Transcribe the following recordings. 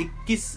21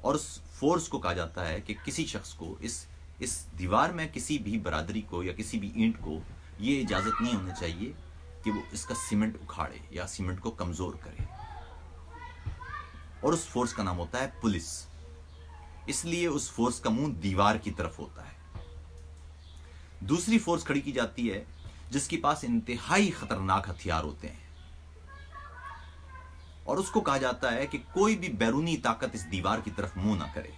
اور اس فورس کو کہا جاتا ہے کہ کسی شخص کو اس دیوار میں کسی بھی برادری کو یا کسی بھی اینٹ کو یہ اجازت نہیں ہونی چاہیے کہ وہ اس کا سیمنٹ اکھاڑے یا سیمنٹ کو کمزور کرے، اور اس فورس کا نام ہوتا ہے پولیس۔ اس لیے اس فورس کا منہ دیوار کی طرف ہوتا ہے۔ دوسری فورس کھڑی کی جاتی ہے جس کے پاس انتہائی خطرناک ہتھیار ہوتے ہیں، اور اس کو کہا جاتا ہے کہ کوئی بھی بیرونی طاقت اس دیوار کی طرف منہ نہ کرے۔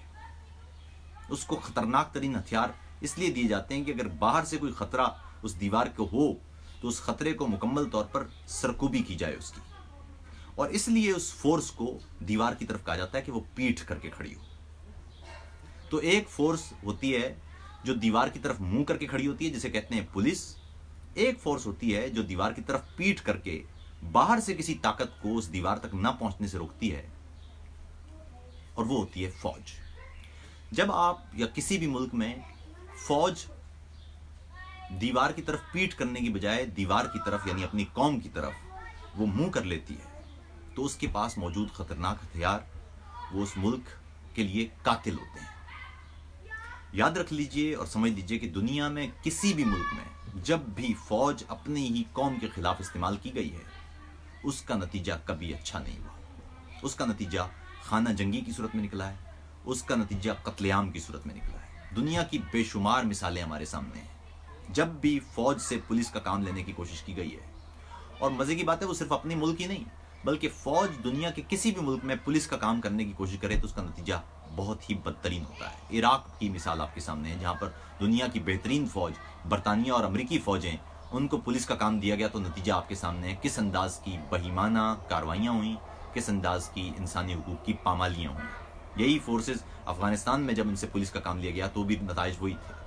اس کو خطرناک ترین ہتھیار اس لیے دیے جاتے ہیں کہ اگر باہر سے کوئی خطرہ اس دیوار کو ہو تو اس خطرے کو مکمل طور پر سرکوبی کی جائے اس کی، اور اس لیے اس فورس کو دیوار کی طرف کہا جاتا ہے کہ وہ پیٹھ کر کے کھڑی ہو۔ تو ایک فورس ہوتی ہے جو دیوار کی طرف منہ کر کے کھڑی ہوتی ہے جسے کہتے ہیں پولیس، ایک فورس ہوتی ہے جو دیوار کی طرف پیٹھ کر کے باہر سے کسی طاقت کو اس دیوار تک نہ پہنچنے سے روکتی ہے، اور وہ ہوتی ہے فوج۔ جب آپ یا کسی بھی ملک میں فوج دیوار کی طرف پیٹھ کرنے کی بجائے دیوار کی طرف یعنی اپنی قوم کی طرف وہ منہ کر لیتی ہے تو اس کے پاس موجود خطرناک ہتھیار وہ اس ملک کے لیے قاتل ہوتے ہیں۔ یاد رکھ لیجئے اور سمجھ لیجئے کہ دنیا میں کسی بھی ملک میں جب بھی فوج اپنی ہی قوم کے خلاف استعمال کی گئی ہے اس کا نتیجہ کبھی اچھا نہیں ہوا۔ اس کا نتیجہ خانہ جنگی کی صورت میں نکلا ہے، اس کا نتیجہ قتل عام کی صورت میں نکلا ہے۔ دنیا کی بے شمار مثالیں ہمارے سامنے ہیں جب بھی فوج سے پولیس کا کام لینے کی کوشش کی گئی ہے، اور مزے کی بات ہے وہ صرف اپنے ملک ہی نہیں بلکہ فوج دنیا کے کسی بھی ملک میں پولیس کا کام کرنے کی کوشش کرے تو اس کا نتیجہ بہت ہی بدترین ہوتا ہے۔ عراق کی مثال آپ کے سامنے ہے جہاں پر دنیا کی بہترین فوج برطانیہ اور امریکی فوجیں ان کو پولیس کا کام دیا گیا تو نتیجہ آپ کے سامنے ہے، کس انداز کی بہیمانہ کاروائیاں ہوئیں، کس انداز کی انسانی حقوق کی پامالیاں ہوئیں۔ یہی فورسز افغانستان میں جب ان سے پولیس کا کام لیا گیا تو بھی نتائج وہی تھے۔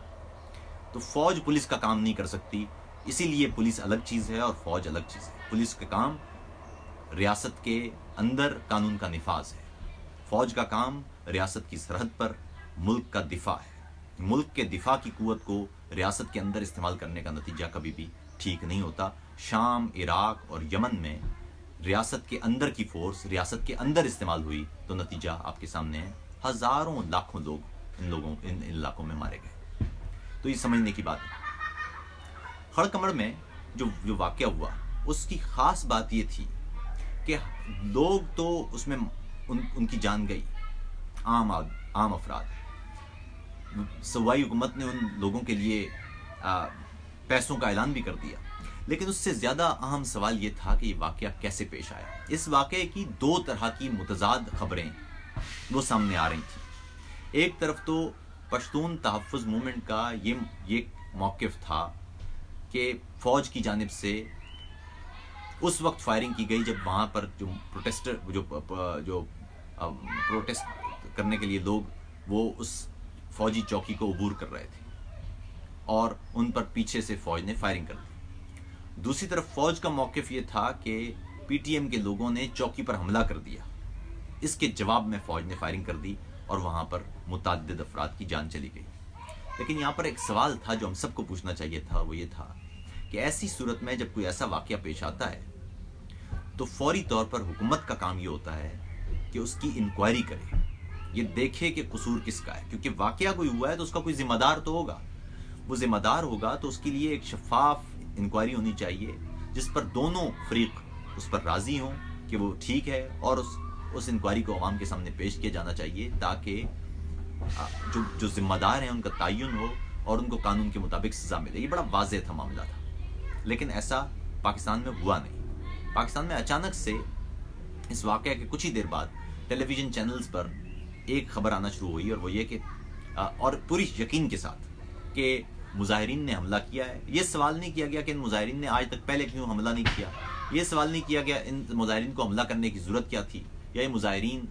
تو فوج پولیس کا کام نہیں کر سکتی، اسی لیے پولیس الگ چیز ہے اور فوج الگ چیز ہے۔ پولیس کا کام ریاست کے اندر قانون کا نفاذ ہے، فوج کا کام ریاست کی سرحد پر ملک کا دفاع ہے۔ ملک کے دفاع کی قوت کو ریاست کے اندر استعمال کرنے کا نتیجہ کبھی بھی ٹھیک نہیں ہوتا۔ شام، عراق اور یمن میں ریاست کے اندر کی فورس ریاست کے اندر استعمال ہوئی تو نتیجہ آپ کے سامنے ہے، ہزاروں لاکھوں لوگ ان علاقوں میں مارے گئے۔ تو یہ سمجھنے کی بات ہے۔ خڑکمر میں جو واقعہ ہوا اس کی خاص بات یہ تھی کہ لوگ تو اس میں ان کی جان گئی، عام افراد، صوبائی حکومت نے ان لوگوں کے لیے پیسوں کا اعلان بھی کر دیا، لیکن اس سے زیادہ اہم سوال یہ تھا کہ یہ واقعہ کیسے پیش آیا۔ اس واقعے کی دو طرح کی متضاد خبریں وہ سامنے آ رہی تھیں۔ ایک طرف تو پشتون تحفظ موومنٹ کا یہ موقف تھا کہ فوج کی جانب سے اس وقت فائرنگ کی گئی جب وہاں پر جو پروٹیسٹ کرنے کے لیے لوگ وہ اس فوجی چوکی کو عبور کر رہے تھے اور ان پر پیچھے سے فوج نے فائرنگ کر دی۔ دوسری طرف فوج کا موقف یہ تھا کہ پی ٹی ایم کے لوگوں نے چوکی پر حملہ کر دیا، اس کے جواب میں فوج نے فائرنگ کر دی اور وہاں پر متعدد افراد کی جان چلی گئی۔ لیکن یہاں پر ایک سوال تھا جو ہم سب کو پوچھنا چاہیے تھا، وہ یہ تھا کہ ایسی صورت میں جب کوئی ایسا واقعہ پیش آتا ہے تو فوری طور پر حکومت کا کام یہ ہوتا ہے کہ اس کی انکوائری کرے، یہ دیکھے کہ قصور کس کا ہے، کیونکہ واقعہ کوئی ہوا ہے تو اس کا کوئی ذمہ دار تو ہوگا، وہ ذمہ دار ہوگا تو اس کے لیے ایک شفاف انکوائری ہونی چاہیے جس پر دونوں فریق اس پر راضی ہوں کہ وہ ٹھیک ہے، اور اس انکوائری کو عوام کے سامنے پیش کیا جانا چاہیے تاکہ جو ذمہ دار ہیں ان کا تعین ہو اور ان کو قانون کے مطابق سزا ملے۔ یہ بڑا واضح تھا معاملہ تھا، لیکن ایسا پاکستان میں ہوا نہیں۔ پاکستان میں اچانک سے اس واقعے کے کچھ ہی دیر بعد ٹیلی ویژن چینلز پر ایک خبر آنا شروع ہوئی، اور وہ یہ کہ اور پوری یقین کے ساتھ کہ مظاہرین نے حملہ کیا ہے۔ یہ سوال نہیں کیا گیا کہ ان مظاہرین نے آج تک پہلے کیوں حملہ نہیں کیا، یہ سوال نہیں کیا گیا ان مظاہرین کو حملہ کرنے کی ضرورت کیا تھی، یا یہ مظاہرین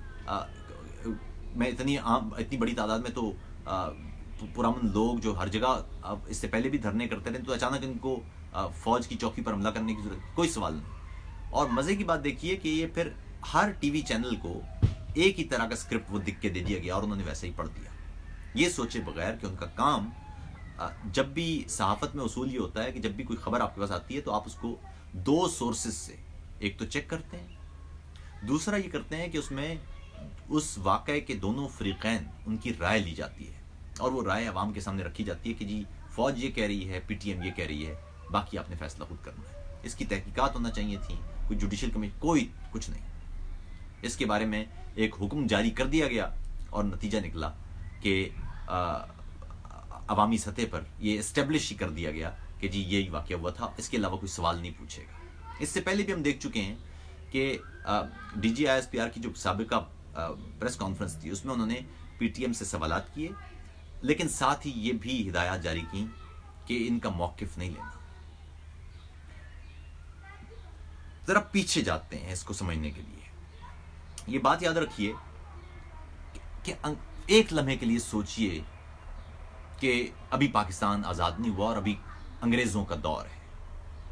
میں اتنی بڑی تعداد میں تو پرامن لوگ جو ہر جگہ اس سے پہلے بھی دھرنے کرتے رہے تو اچانک ان کو فوج کی چوکی پر حملہ کرنے کی ضرورت، کوئی سوال نہیں۔ اور مزے کی بات دیکھیے کہ یہ پھر ہر ٹی وی چینل کو ایک ہی طرح کا اسکرپٹ وہ لکھ کے دے دیا گیا اور انہوں نے ویسے ہی پڑھ دیا، یہ سوچے بغیر کہ ان کا کام جب بھی صحافت میں اصول یہ ہوتا ہے کہ جب بھی کوئی خبر آپ کے پاس آتی ہے تو آپ اس کو دو سورسز سے ایک تو چیک کرتے ہیں، دوسرا یہ کرتے ہیں کہ اس میں اس واقعے کے دونوں فریقین ان کی رائے لی جاتی ہے اور وہ رائے عوام کے سامنے رکھی جاتی ہے کہ جی فوج یہ کہہ رہی ہے، پی ٹی ایم یہ کہہ رہی ہے، باقی آپ نے فیصلہ خود کرنا ہے. اس کی تحقیقات ہونا چاہیے تھیں، کوئی جوڈیشل کمیشن، کوئی کچھ نہیں. اس کے بارے میں ایک حکم جاری کر دیا گیا اور نتیجہ نکلا کہ عوامی سطح پر یہ اسٹیبلش ہی کر دیا گیا کہ جی یہی واقعہ ہوا تھا، اس کے علاوہ کوئی سوال نہیں پوچھے گا. اس سے پہلے بھی ہم دیکھ چکے ہیں کہ D G I S P R کی جو سابقہ پریس کانفرنس تھی اس میں انہوں نے پی ٹی ایم سے سوالات کیے، لیکن ساتھ ہی یہ بھی ہدایات جاری کی کہ ان کا موقف نہیں لینا. ذرا پیچھے جاتے ہیں اس کو سمجھنے کے لیے. یہ بات یاد رکھیے کہ ایک لمحے کے لیے سوچئے کہ ابھی پاکستان آزاد نہیں ہوا اور ابھی انگریزوں کا دور ہے،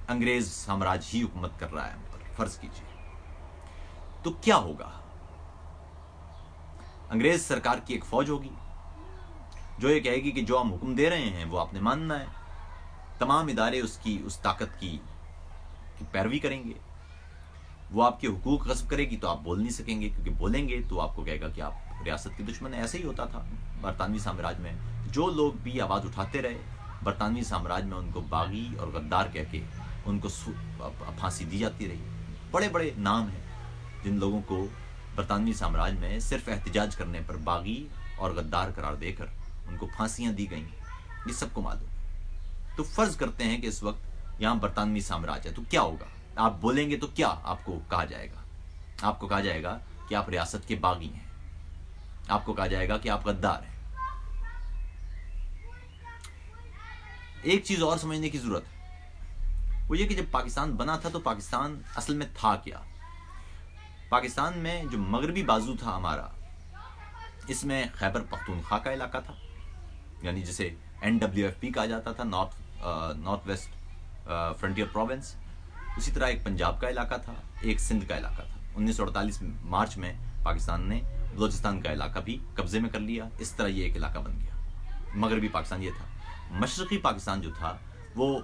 انگریز سامراج ہی حکومت کر رہا ہے ہم پر. فرض کیجئے تو کیا ہوگا؟ انگریز سرکار کی ایک فوج ہوگی جو یہ کہے گی کہ جو ہم حکم دے رہے ہیں وہ آپ نے ماننا ہے. تمام ادارے اس طاقت کی پیروی کریں گے. وہ آپ کے حقوق غصب کرے گی تو آپ بول نہیں سکیں گے، کیونکہ بولیں گے تو آپ کو کہے گا کہ آپ ریاست کے دشمن ہیں. ایسے ہی ہوتا تھا برطانوی سامراج میں. جو لوگ بھی آواز اٹھاتے رہے برطانوی سامراج میں ان کو باغی اور غدار کہہ کے ان کو پھانسی دی جاتی رہی. بڑے بڑے نام ہیں جن لوگوں کو برطانوی سامراج میں صرف احتجاج کرنے پر باغی اور غدار قرار دے کر ان کو پھانسیاں دی گئیں. یہ سب کو معلوم. تو فرض کرتے ہیں کہ اس وقت یہاں برطانوی سامراج ہے تو کیا ہوگا؟ آپ بولیں گے تو کیا آپ کو کہا جائے گا؟ آپ کو کہا جائے گا کہ آپ ریاست کے باغی ہیں، آپ کو کہا جائے گا کہ آپ غدار ہیں. ایک چیز اور سمجھنے کی ضرورت ہے، وہ یہ کہ جب پاکستان بنا تھا تو پاکستان اصل میں تھا کیا؟ پاکستان میں جو مغربی بازو تھا ہمارا، اس میں خیبر پختونخوا کا علاقہ تھا، یعنی جسے NWFP کہا جاتا تھا، نارتھ ویسٹ فرنٹیئر پروونس. اسی طرح ایک پنجاب کا علاقہ تھا، ایک سندھ کا علاقہ تھا. 1948 مارچ میں پاکستان نے بلوچستان کا علاقہ بھی قبضے میں کر لیا. اس طرح یہ ایک علاقہ بن گیا. مغربی پاکستان یہ تھا. مشرقی پاکستان جو تھا وہ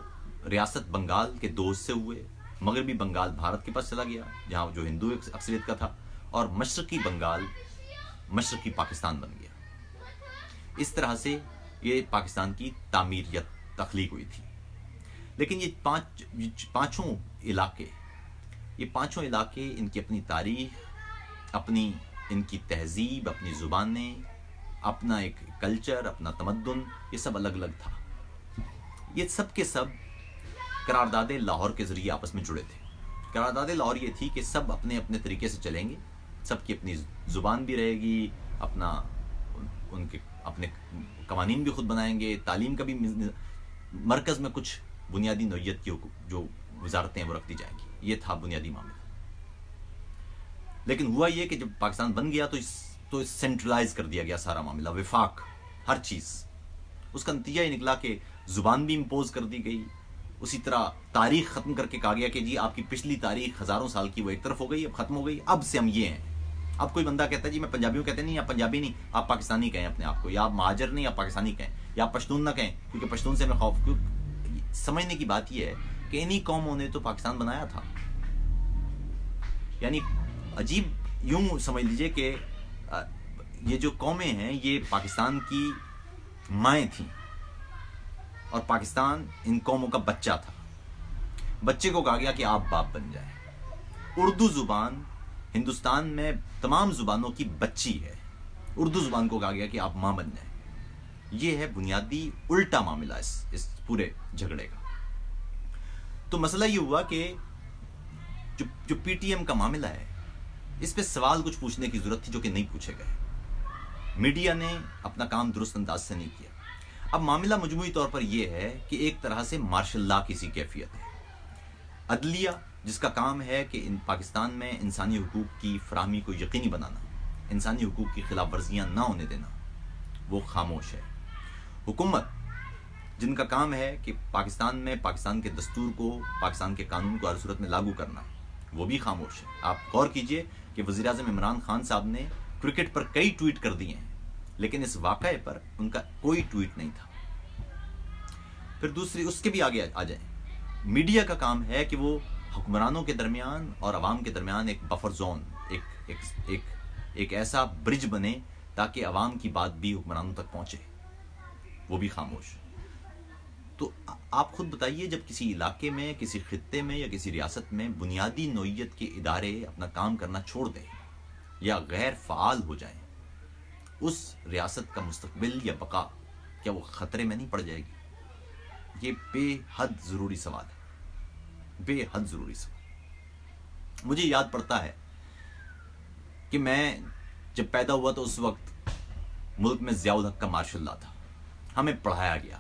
ریاست بنگال کے دوست سے ہوئے. مغربی بنگال بھارت کے پاس چلا گیا جہاں جو ہندو اکثریت کا تھا، اور مشرقی بنگال مشرقی پاکستان بن گیا. اس طرح سے یہ پاکستان کی تعمیر یا تخلیق ہوئی تھی. لیکن یہ پانچوں علاقے ان کی اپنی تاریخ، اپنی ان کی تہذیب، اپنی زبانیں، اپنا ایک کلچر، اپنا تمدن، یہ سب الگ الگ تھا. یہ سب کے سب قرارداد لاہور کے ذریعے آپس میں جڑے تھے. قرارداد لاہور یہ تھی کہ سب اپنے اپنے طریقے سے چلیں گے، سب کی اپنی زبان بھی رہے گی، ان کے اپنے قوانین بھی خود بنائیں گے، تعلیم کا بھی مرکز میں کچھ بنیادی نوعیت کی جو وزارتیں وہ رکھ دی جائیں گی. یہ تھا بنیادی معاملہ. لیکن ہوا یہ کہ جب پاکستان بن گیا تو سینٹرلائز کر دیا گیا سارا معاملہ، وفاق، ہر چیز. اس کا نتیجہ یہ نکلا کہ زبان بھی امپوز کر دی گئی. اسی طرح تاریخ ختم کر کے کہا گیا کہ جی آپ کی پچھلی تاریخ ہزاروں سال کی وہ ایک طرف ہو گئی، اب ختم ہو گئی، اب سے ہم یہ ہیں. اب کوئی بندہ کہتا ہے جی میں پنجابیوں کہتے نہیں، آپ پنجابی نہیں، آپ پاکستانی کہیں اپنے آپ کو، یا آپ مہاجر نہیں، آپ پاکستانی کہیں، یا آپ پشتون نہ کہیں کیونکہ پشتون سے ہمیں خوف. سمجھنے کی بات یہ ہے کہ انہی قوموں نے تو پاکستان بنایا تھا. یعنی عجیب، یوں سمجھ لیجئے کہ یہ جو قومیں ہیں یہ پاکستان کی مائیں تھیں اور پاکستان ان قوموں کا بچہ تھا. بچے کو کہا گیا کہ آپ باپ بن جائیں. اردو زبان ہندوستان میں تمام زبانوں کی بچی ہے. اردو زبان کو کہا گیا کہ آپ ماں بن جائیں. یہ ہے بنیادی الٹا معاملہ اس پورے جھگڑے کا. تو مسئلہ یہ ہوا کہ جو پی ٹی ایم کا معاملہ ہے اس پہ سوال کچھ پوچھنے کی ضرورت تھی جو کہ نہیں پوچھے گئے. میڈیا نے اپنا کام درست انداز سے نہیں کیا. اب معاملہ مجموعی طور پر یہ ہے کہ ایک طرح سے مارشل لا کی سی کیفیت ہے. عدلیہ جس کا کام ہے کہ پاکستان میں انسانی حقوق کی فراہمی کو یقینی بنانا، انسانی حقوق کی خلاف ورزیاں نہ ہونے دینا، وہ خاموش ہے. حکومت جن کا کام ہے کہ پاکستان میں پاکستان کے دستور کو، پاکستان کے قانون کو ہر صورت میں لاگو کرنا، وہ بھی خاموش ہے. آپ غور کیجئے کہ وزیر اعظم عمران خان صاحب نے کرکٹ پر کئی ٹویٹ کر دیے ہیں لیکن اس واقعے پر ان کا کوئی ٹویٹ نہیں تھا. پھر دوسری اس کے بھی آگے آ جائیں. میڈیا کا کام ہے کہ وہ حکمرانوں کے درمیان اور عوام کے درمیان ایک بفر زون، ایک ایسا برج بنے تاکہ عوام کی بات بھی حکمرانوں تک پہنچے، وہ بھی خاموش۔ تو آپ خود بتائیے، جب کسی علاقے میں، کسی خطے میں یا کسی ریاست میں بنیادی نوعیت کے ادارے اپنا کام کرنا چھوڑ دیں یا غیر فعال ہو جائیں، اس ریاست کا مستقبل یا بقا کیا وہ خطرے میں نہیں پڑ جائے گی؟ یہ بے حد ضروری سوال ہے، بے حد ضروری سوال۔ مجھے یاد پڑتا ہے کہ میں جب پیدا ہوا تو اس وقت ملک میں ضیاء الحق کا مارشل لا تھا، ہمیں پڑھایا گیا،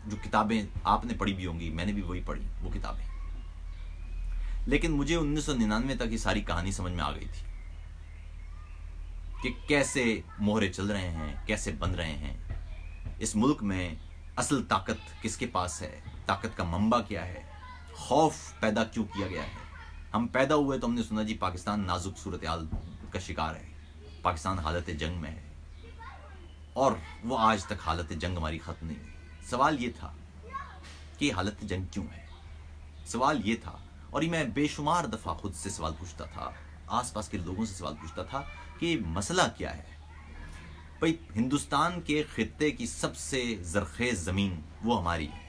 جو کتابیں آپ نے پڑھی بھی ہوں گی، میں نے بھی وہی پڑھی وہ کتابیں، لیکن مجھے 1999 تک یہ ساری کہانی سمجھ میں آ گئی تھی کہ کیسے مہرے چل رہے ہیں، کیسے بن رہے ہیں، اس ملک میں اصل طاقت کس کے پاس ہے، طاقت کا منبع کیا ہے، خوف پیدا کیوں کیا گیا ہے۔ ہم پیدا ہوئے تو ہم نے سنا جی پاکستان نازک صورتحال کا شکار ہے، پاکستان حالت جنگ میں ہے، اور وہ آج تک حالت جنگ ہماری ختم نہیں ہوئی۔ سوال یہ تھا کہ یہ حالت جنگ کیوں ہے، سوال یہ تھا، اور یہ میں بے شمار دفعہ خود سے سوال پوچھتا تھا، آس پاس کے لوگوں سے سوال پوچھتا تھا کہ مسئلہ کیا ہے۔ بھئی ہندوستان کے خطے کی سب سے زرخیز زمین وہ ہماری ہے،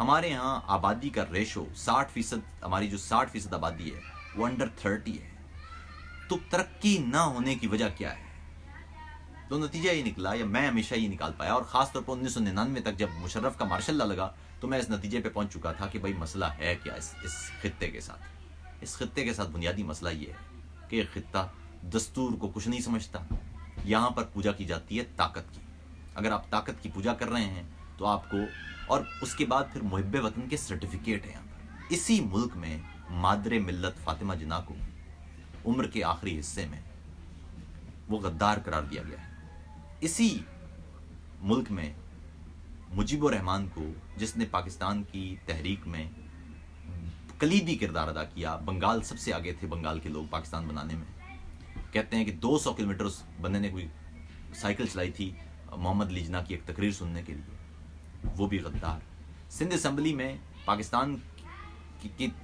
ہمارے ہاں آبادی کا ریشو 60%، ہماری جو 60% آبادی ہے وہ انڈر 30 ہے، تو ترقی نہ ہونے کی وجہ کیا ہے؟ تو نتیجہ یہ نکلا، یا میں ہمیشہ یہ نکال پایا، اور خاص طور پر 1999 تک جب مشرف کا مارشل لا لگا تو میں اس نتیجے پہ پہنچ چکا تھا کہ بھائی مسئلہ ہے کیا اس خطے کے ساتھ۔ اس خطے کے ساتھ بنیادی مسئلہ یہ ہے کہ یہ خطہ دستور کو کچھ نہیں سمجھتا، یہاں پر پوجا کی جاتی ہے طاقت کی۔ اگر آپ طاقت کی پوجا کر رہے ہیں تو آپ کو، اور اس کے بعد پھر محب وطن کے سرٹیفکیٹ ہیں یہاں پر۔ اسی ملک میں مادر ملت فاطمہ جناح کو عمر کے آخری حصے میں وہ غدار قرار دیا گیا ہے۔ اسی ملک میں مجیب الرحمان کو، جس نے پاکستان کی تحریک میں کلیدی کردار ادا کیا، بنگال سب سے آگے تھے بنگال کے لوگ پاکستان بنانے میں، کہتے ہیں کہ 200 کلومیٹر اس بندے نے کوئی سائیکل چلائی تھی محمد علی جناح کی ایک تقریر سننے کے لیے، وہ بھی غدار۔ سندھ اسمبلی میں پاکستان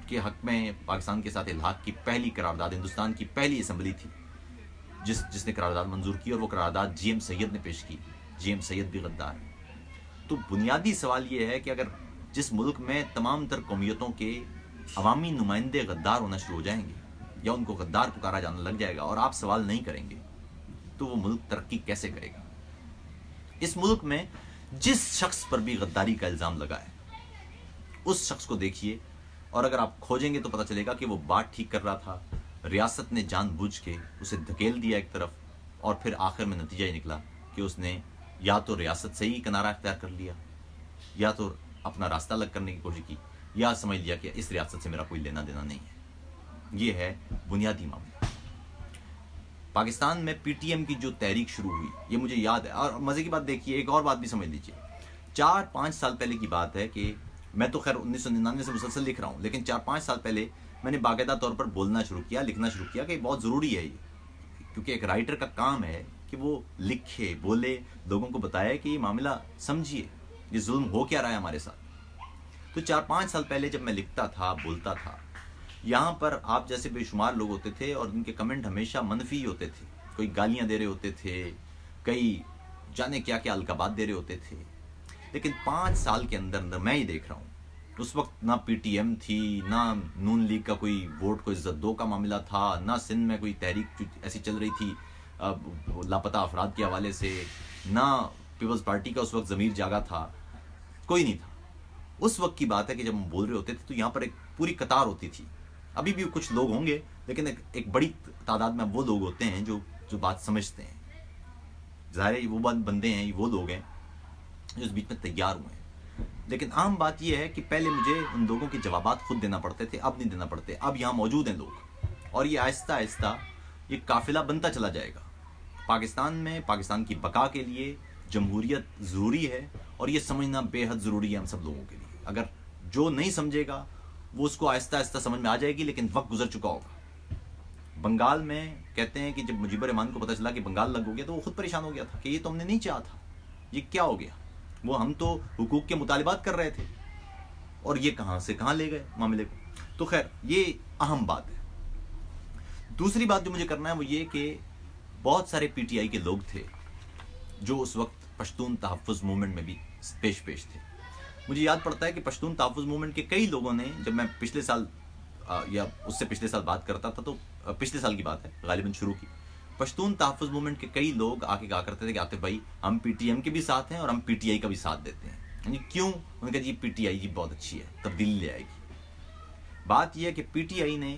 کے حق میں پاکستان کے ساتھ الحاق کی پہلی قرارداد ہندوستان کی پہلی اسمبلی تھی جس نے قرارداد منظور کی، اور وہ قرارداد جی ایم سید نے پیش کی۔ جی ایم سید بھی غدار ہے۔ تو بنیادی سوال یہ ہے کہ اگر جس ملک میں تمام تر قومیتوں کے عوامی نمائندے غدار ہونا شروع ہو جائیں گے یا ان کو غدار پکارا جانا لگ جائے گا اور آپ سوال نہیں کریں گے تو وہ ملک ترقی کیسے کرے گا؟ اس ملک میں جس شخص پر بھی غداری کا الزام لگا ہے اس شخص کو دیکھیے، اور اگر آپ کھوجیں گے تو پتہ چلے گا کہ وہ بات ٹھیک کر رہا تھا، ریاست نے جان بوجھ کے اسے دھکیل دیا ایک طرف، اور پھر آخر میں نتیجہ یہ نکلا کہ اس نے یا تو ریاست سے ہی کنارہ اختیار کر لیا، یا تو اپنا راستہ الگ کرنے کی کوشش کی، یا سمجھ لیا کہ اس ریاست سے میرا کوئی لینا دینا نہیں ہے۔ یہ ہے بنیادی معاملہ۔ پاکستان میں پی ٹی ایم کی جو تحریک شروع ہوئی، یہ مجھے یاد ہے، اور مزے کی بات دیکھیے، ایک اور بات بھی سمجھ لیجیے، 4-5 سال پہلے کی بات ہے کہ میں تو خیر 1999 سے مسلسل لکھ رہا ہوں، لیکن 4-5 سال پہلے میں نے باقاعدہ طور پر بولنا شروع کیا، لکھنا شروع کیا کہ بہت ضروری ہے یہ، کیونکہ ایک رائٹر کا کام ہے کہ وہ لکھے، بولے، لوگوں کو بتائے کہ یہ معاملہ سمجھیے، یہ ظلم ہو کیا رہا ہے ہمارے ساتھ۔ تو 4-5 سال پہلے جب میں لکھتا تھا، بولتا تھا، یہاں پر آپ جیسے بے شمار لوگ ہوتے تھے اور ان کے کمنٹ ہمیشہ منفی ہوتے تھے، کوئی گالیاں دے رہے ہوتے تھے، کئی جانے کیا کیا القابات دے رہے ہوتے تھے، لیکن 5 سال کے اندر اندر میں یہ دیکھ رہا ہوں، اس وقت نہ پی ٹی ایم تھی، نہ نون لیگ کا کوئی ووٹ کو عزت دو کا معاملہ تھا، نہ سندھ میں کوئی تحریک ایسی چل رہی تھی لاپتہ افراد کے حوالے سے، نہ پیپلز پارٹی کا اس وقت ضمیر جاگا تھا، کوئی نہیں تھا۔ اس وقت کی بات ہے کہ جب ہم بول رہے ہوتے تھے تو یہاں پر ایک پوری قطار ہوتی تھی، ابھی بھی کچھ لوگ ہوں گے لیکن ایک بڑی تعداد میں وہ لوگ ہوتے ہیں جو بات سمجھتے ہیں، ظاہر ہے وہ بندے ہیں، وہ لوگ ہیں جو اس بیچ میں تیار ہوئے ہیں۔ لیکن عام بات یہ ہے کہ پہلے مجھے ان لوگوں کے جوابات خود دینا پڑتے تھے، اب نہیں دینا پڑتے، اب یہاں موجود ہیں لوگ، اور یہ آہستہ آہستہ یہ قافلہ بنتا چلا جائے گا۔ پاکستان میں پاکستان کی بقا کے لیے جمہوریت ضروری ہے، اور یہ سمجھنا بے حد ضروری ہے ہم سب لوگوں کے لیے۔ اگر جو نہیں سمجھے گا وہ اس کو آہستہ آہستہ سمجھ میں آ جائے گی، لیکن وقت گزر چکا ہوگا۔ بنگال میں کہتے ہیں کہ جب مجیب الرحمان کو پتہ چلا کہ بنگال لگ ہو گیا تو وہ خود پریشان ہو گیا تھا کہ یہ تو ہم نے نہیں چاہا تھا، یہ کیا ہو گیا، وہ ہم تو حقوق کے مطالبات کر رہے تھے اور یہ کہاں سے کہاں لے گئے معاملے کو۔ تو خیر یہ اہم بات ہے۔ دوسری بات جو مجھے کرنا ہے وہ یہ کہ بہت سارے پی ٹی آئی کے لوگ تھے جو اس وقت پشتون تحفظ موومنٹ میں بھی پیش تھے. مجھے یاد پڑتا ہے کہ پشتون تحفظ موومنٹ کے کئی لوگوں نے، جب میں پچھلے سال یا اس سے پچھلے سال بات کرتا تھا تو پچھلے سال کی بات ہے غالباً شروع کی، پشتون تحفظ موومنٹ کے کئی لوگ آ کے کہا کرتے تھے کہ عاطف بھائی ہم پی ٹی ایم کے بھی ساتھ ہیں اور ہم پی ٹی آئی کا بھی ساتھ دیتے ہیں. یعنی کیوں؟ ان کا جی پی ٹی آئی جی بہت اچھی ہے، تبدیلی لے آئے گی. بات یہ ہے کہ پی ٹی آئی نے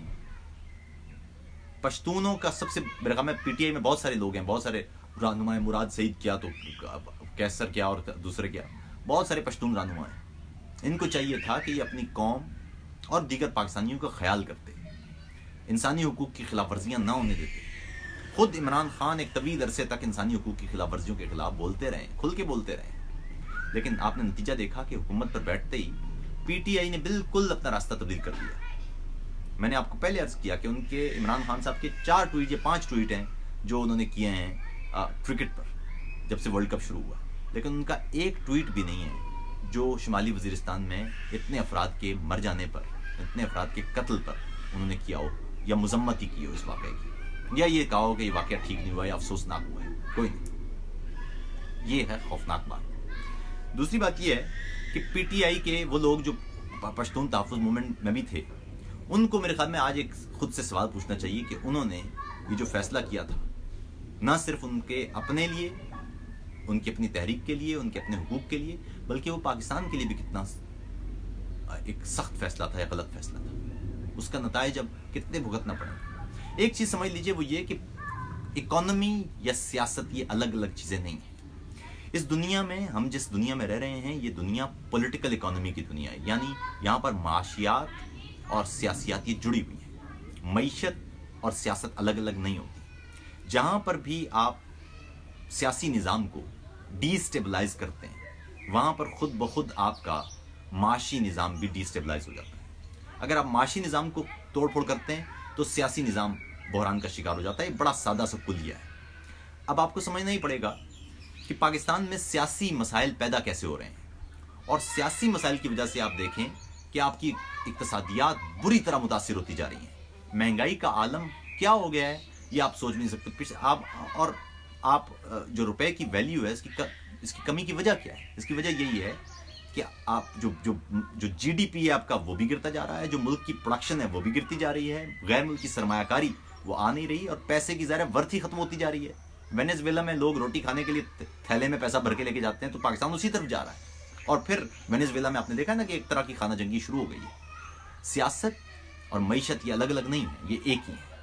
پشتونوں کا سب سے، میرے خیال میں پی ٹی آئی میں بہت سارے لوگ ہیں، بہت سارے رہنما ہیں، مراد سعید کیا تو کیسر کیا اور دوسرے کیا، بہت سارے پشتون رہنما ہیں. ان کو چاہیے تھا کہ یہ اپنی قوم اور دیگر پاکستانیوں کا خیال کرتے، انسانی حقوق کی خلاف ورزیاں نہ ہونے دیتے. خود عمران خان ایک طویل عرصے تک انسانی حقوق کی خلاف ورزیوں کے خلاف بولتے رہے، کھل کے بولتے رہے، لیکن آپ نے نتیجہ دیکھا کہ حکومت پر بیٹھتے ہی پی ٹی آئی نے بالکل اپنا راستہ تبدیل کر دیا. میں نے آپ کو پہلے عرض کیا کہ ان کے عمران خان صاحب کے 4 ٹویٹ یا 5 ٹویٹ ہیں جو انہوں نے کیے ہیں کرکٹ پر جب سے ورلڈ کپ شروع ہوا، لیکن ان کا ایک ٹویٹ بھی نہیں ہے جو شمالی وزیرستان میں اتنے افراد کے مر جانے پر، اتنے افراد کے قتل پر انہوں نے کیا ہو یا مذمت ہی کی ہو اس واقعے کی، یا یہ کہا ہو کہ یہ واقعہ ٹھیک نہیں ہوا یا افسوسناک ہوا ہے. کوئی نہیں. یہ ہے خوفناک بات. دوسری بات یہ ہے کہ پی ٹی آئی کے وہ لوگ جو پشتون تحفظ موومنٹ میں بھی تھے، ان کو میرے خیال میں آج ایک خود سے سوال پوچھنا چاہیے کہ انہوں نے یہ جو فیصلہ کیا تھا نہ صرف ان کے اپنے لیے، ان کی اپنی تحریک کے لیے، ان کے اپنے حقوق کے لیے، بلکہ وہ پاکستان کے لیے بھی کتنا ایک سخت فیصلہ تھا یا غلط فیصلہ تھا. اس کا نتائج اب کتنے بھگتنا پڑے. ایک چیز سمجھ لیجئے وہ یہ کہ اکانومی یا سیاست یہ الگ الگ چیزیں نہیں ہیں. اس دنیا میں، ہم جس دنیا میں رہ رہے ہیں، یہ دنیا پولیٹیکل اکانومی کی دنیا ہے. یعنی یہاں پر معاشیات اور سیاسیات یہ جڑی ہوئی ہیں. معیشت اور سیاست الگ الگ نہیں ہوتی. جہاں پر بھی آپ سیاسی نظام کو ڈی سٹیبلائز کرتے ہیں، وہاں پر خود بخود آپ کا معاشی نظام بھی ڈی سٹیبلائز ہو جاتا ہے. اگر آپ معاشی نظام کو توڑ پھوڑ کرتے ہیں تو سیاسی نظام بحران کا شکار ہو جاتا ہے. یہ بڑا سادہ سا کلیہ ہے. اب آپ کو سمجھنا ہی پڑے گا کہ پاکستان میں سیاسی مسائل پیدا کیسے ہو رہے ہیں، اور سیاسی مسائل کی وجہ سے آپ دیکھیں کہ آپ کی اقتصادیات بری طرح متاثر ہوتی جا رہی ہیں. مہنگائی کا عالم کیا ہو گیا ہے یہ آپ سوچ نہیں سکتے. آپ جو روپے کی ویلیو ہے اس کی کمی کی وجہ کیا ہے؟ اس کی وجہ یہی ہے کہ آپ جو جی ڈی پی ہے آپ کا وہ بھی گرتا جا رہا ہے، جو ملک کی پروڈکشن ہے وہ بھی گرتی جا رہی ہے، غیر ملکی سرمایہ کاری وہ آ نہیں رہی، اور پیسے کی ظاہر ورتھ ہی ختم ہوتی جا رہی ہے. وینیزویلا میں لوگ روٹی کھانے کے لیے تھیلے میں پیسہ بھر کے لے کے جاتے ہیں، تو پاکستان اسی طرف جا رہا ہے. اور پھر وینیزویلا میں آپ نے دیکھا نا کہ ایک طرح کی خانہ جنگی شروع ہو گئی ہے. سیاست اور معیشت یہ الگ الگ نہیں ہے، یہ ایک ہی ہے.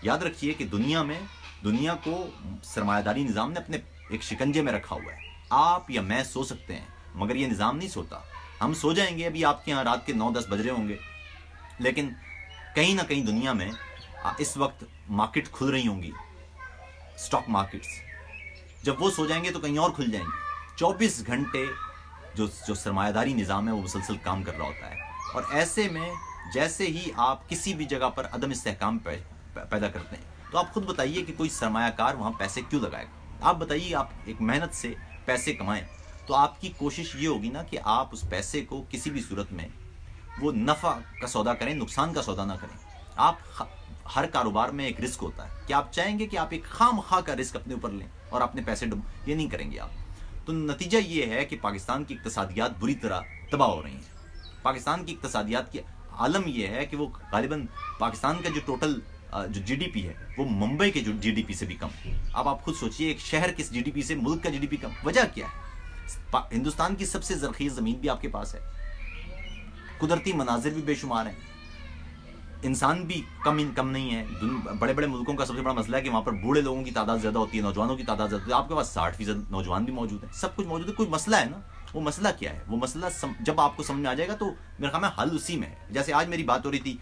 یاد رکھیے کہ دنیا کو سرمایہ داری نظام نے اپنے ایک شکنجے میں رکھا ہوا ہے. آپ یا میں سو سکتے ہیں مگر یہ نظام نہیں سوتا. ہم سو جائیں گے، ابھی آپ کے یہاں رات کے 9-10 بج رہے ہوں گے، لیکن کہیں نہ کہیں دنیا میں اس وقت مارکیٹ کھل رہی ہوں گی، سٹاک مارکیٹس. جب وہ سو جائیں گے تو کہیں اور کھل جائیں گے. 24 گھنٹے جو سرمایہ داری نظام ہے وہ مسلسل کام کر رہا ہوتا ہے. اور ایسے میں جیسے ہی آپ کسی بھی جگہ پر عدم استحکام پیدا کرتے ہیں تو آپ خود بتائیے کہ کوئی سرمایہ کار وہاں پیسے کیوں لگائے گا. آپ بتائیے، آپ ایک محنت سے پیسے کمائیں تو آپ کی کوشش یہ ہوگی نا کہ آپ اس پیسے کو کسی بھی صورت میں وہ نفع کا سودا کریں، نقصان کا سودا نہ کریں. آپ ہر کاروبار میں ایک رسک ہوتا ہے کہ آپ چاہیں گے کہ آپ ایک خام خواہ کا رسک اپنے اوپر لیں اور اپنے پیسے یہ نہیں کریں گے آپ. تو نتیجہ یہ ہے کہ پاکستان کی اقتصادیات بری طرح تباہ ہو رہی ہیں. پاکستان کی اقتصادیات کی عالم یہ ہے کہ وہ غالباً پاکستان کا جو ٹوٹل جو جی ڈی پی ہے وہ ممبئی کے جو جی ڈی پی سے بھی کم ہے. اب آپ خود سوچئے ایک شہر کے جی ڈی پی سے ملک کا جی ڈی پی کم. وجہ کیا ہے؟ ہندوستان کی سب سے زرخیز زمین بھی آپ کے پاس ہے، قدرتی مناظر بھی بے شمار ہیں، انسان بھی کم نہیں ہے. بڑے بڑے ملکوں کا سب سے بڑا مسئلہ ہے کہ وہاں پر بوڑھے لوگوں کی تعداد زیادہ ہوتی ہے، نوجوانوں کی تعداد زیادہ ہوتی ہے. آپ کے پاس 60% نوجوان بھی موجود ہیں، سب کچھ موجود ہے. کوئی مسئلہ ہے نا، وہ مسئلہ کیا ہے؟ وہ مسئلہ جب آپ کو سمجھ میں آ جائے گا تو میرے خیال میں حل اسی میں ہے. جیسے آج میری بات ہو رہی تھی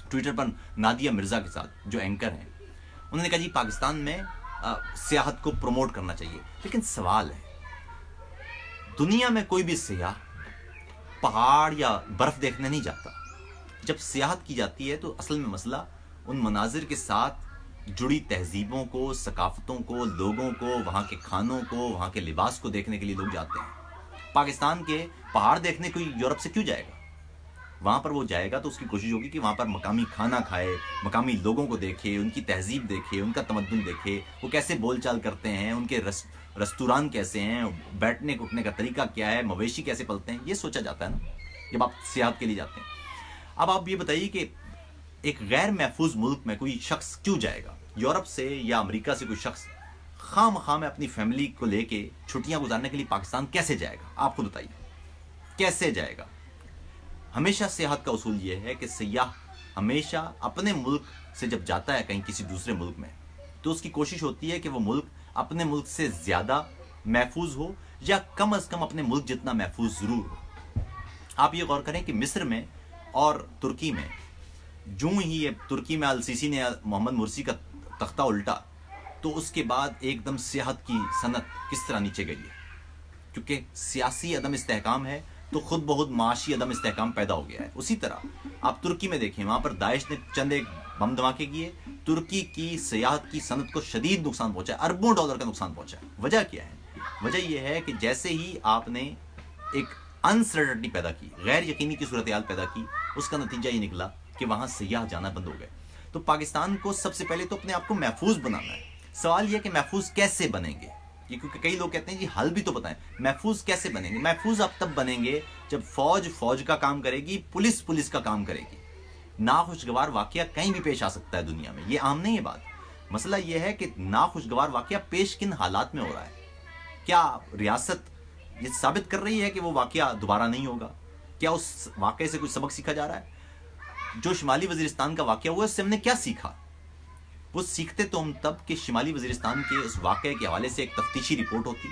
ٹویٹر پر نادیہ مرزا کے ساتھ جو اینکر ہیں، انہوں نے کہا جی پاکستان میں سیاحت کو پروموٹ کرنا چاہیے. لیکن سوال ہے، دنیا میں کوئی بھی سیاح پہاڑ یا برف دیکھنے نہیں جاتا. جب سیاحت کی جاتی ہے تو اصل میں مسئلہ ان مناظر کے ساتھ جڑی تہذیبوں کو، ثقافتوں کو، لوگوں کو، وہاں کے کھانوں کو، وہاں کے لباس کو دیکھنے کے لیے لوگ جاتے ہیں. پاکستان کے پہاڑ دیکھنے کوئی یورپ سے کیوں جائے گا؟ وہاں پر وہ جائے گا تو اس کی کوشش ہوگی کہ وہاں پر مقامی کھانا کھائے، مقامی لوگوں کو دیکھے، ان کی تہذیب دیکھے، ان کا تمدن دیکھے، وہ کیسے بول چال کرتے ہیں، ان کے رستوران کیسے ہیں، بیٹھنے اٹھنے کا طریقہ کیا ہے، مویشی کیسے پلتے ہیں، یہ سوچا جاتا ہے نا جب آپ سیاحت کے لیے جاتے ہیں۔ اب آپ یہ بتائیے کہ ایک غیر محفوظ ملک میں کوئی شخص کیوں جائے گا؟ یورپ سے یا امریکہ سے کوئی شخص خواہ مخواہ میں اپنی فیملی کو لے کے چھٹیاں گزارنے کے لیے پاکستان کیسے جائے گا؟ آپ خود بتائیے کیسے جائے گا؟ ہمیشہ سیاحت کا اصول یہ ہے کہ سیاح ہمیشہ اپنے ملک سے جب جاتا ہے کہیں کسی دوسرے ملک میں تو اس کی کوشش ہوتی ہے کہ وہ ملک اپنے ملک سے زیادہ محفوظ ہو یا کم از کم اپنے ملک جتنا محفوظ ضرور ہو۔ آپ یہ غور کریں کہ مصر میں اور ترکی میں جو ہی ترکی میں السیسی نے محمد مرسی کا تختہ الٹا تو اس کے بعد ایک دم سیاحت کی صنعت کس طرح نیچے گئی ہے، کیونکہ سیاسی عدم استحکام ہے تو خود بخود معاشی عدم استحکام پیدا ہو گیا ہے۔ اسی طرح آپ ترکی میں دیکھیں، وہاں پر داعش نے چند ایک بم دھماکے کیے، ترکی کی سیاحت کی صنعت کو شدید نقصان پہنچا ہے، اربوں ڈالر کا نقصان پہنچا ہے۔ وجہ کیا ہے؟ وجہ یہ ہے کہ جیسے ہی آپ نے ایک انسرٹنٹی پیدا کی، غیر یقینی کی صورتحال پیدا کی، اس کا نتیجہ یہ نکلا کہ وہاں سیاح جانا بند ہو گئے۔ تو پاکستان کو سب سے پہلے تو اپنے آپ کو محفوظ بنانا ہے۔ سوال یہ کہ محفوظ کیسے بنیں گے؟ کیونکہ کئی لوگ کہتے ہیں جی حل بھی تو بتائیں، محفوظ کیسے بنیں گے؟ محفوظ آپ تب بنیں گے جب فوج کا کام کرے گی، پولیس کا کام کرے گی۔ ناخوشگوار واقعہ کہیں بھی پیش آ سکتا ہے دنیا میں، یہ عام نہیں ہے بات۔ مسئلہ یہ ہے کہ ناخوشگوار واقعہ پیش کن حالات میں ہو رہا ہے؟ کیا ریاست یہ ثابت کر رہی ہے کہ وہ واقعہ دوبارہ نہیں ہوگا؟ کیا اس واقعے سے کوئی سبق سیکھا جا رہا ہے؟ جو شمالی وزیرستان کا واقعہ ہوا اس سے ہم نے کیا سیکھا؟ وہ سیکھتے تو ہم تب کہ شمالی وزیرستان کے اس واقعے کے حوالے سے ایک تفتیشی رپورٹ ہوتی،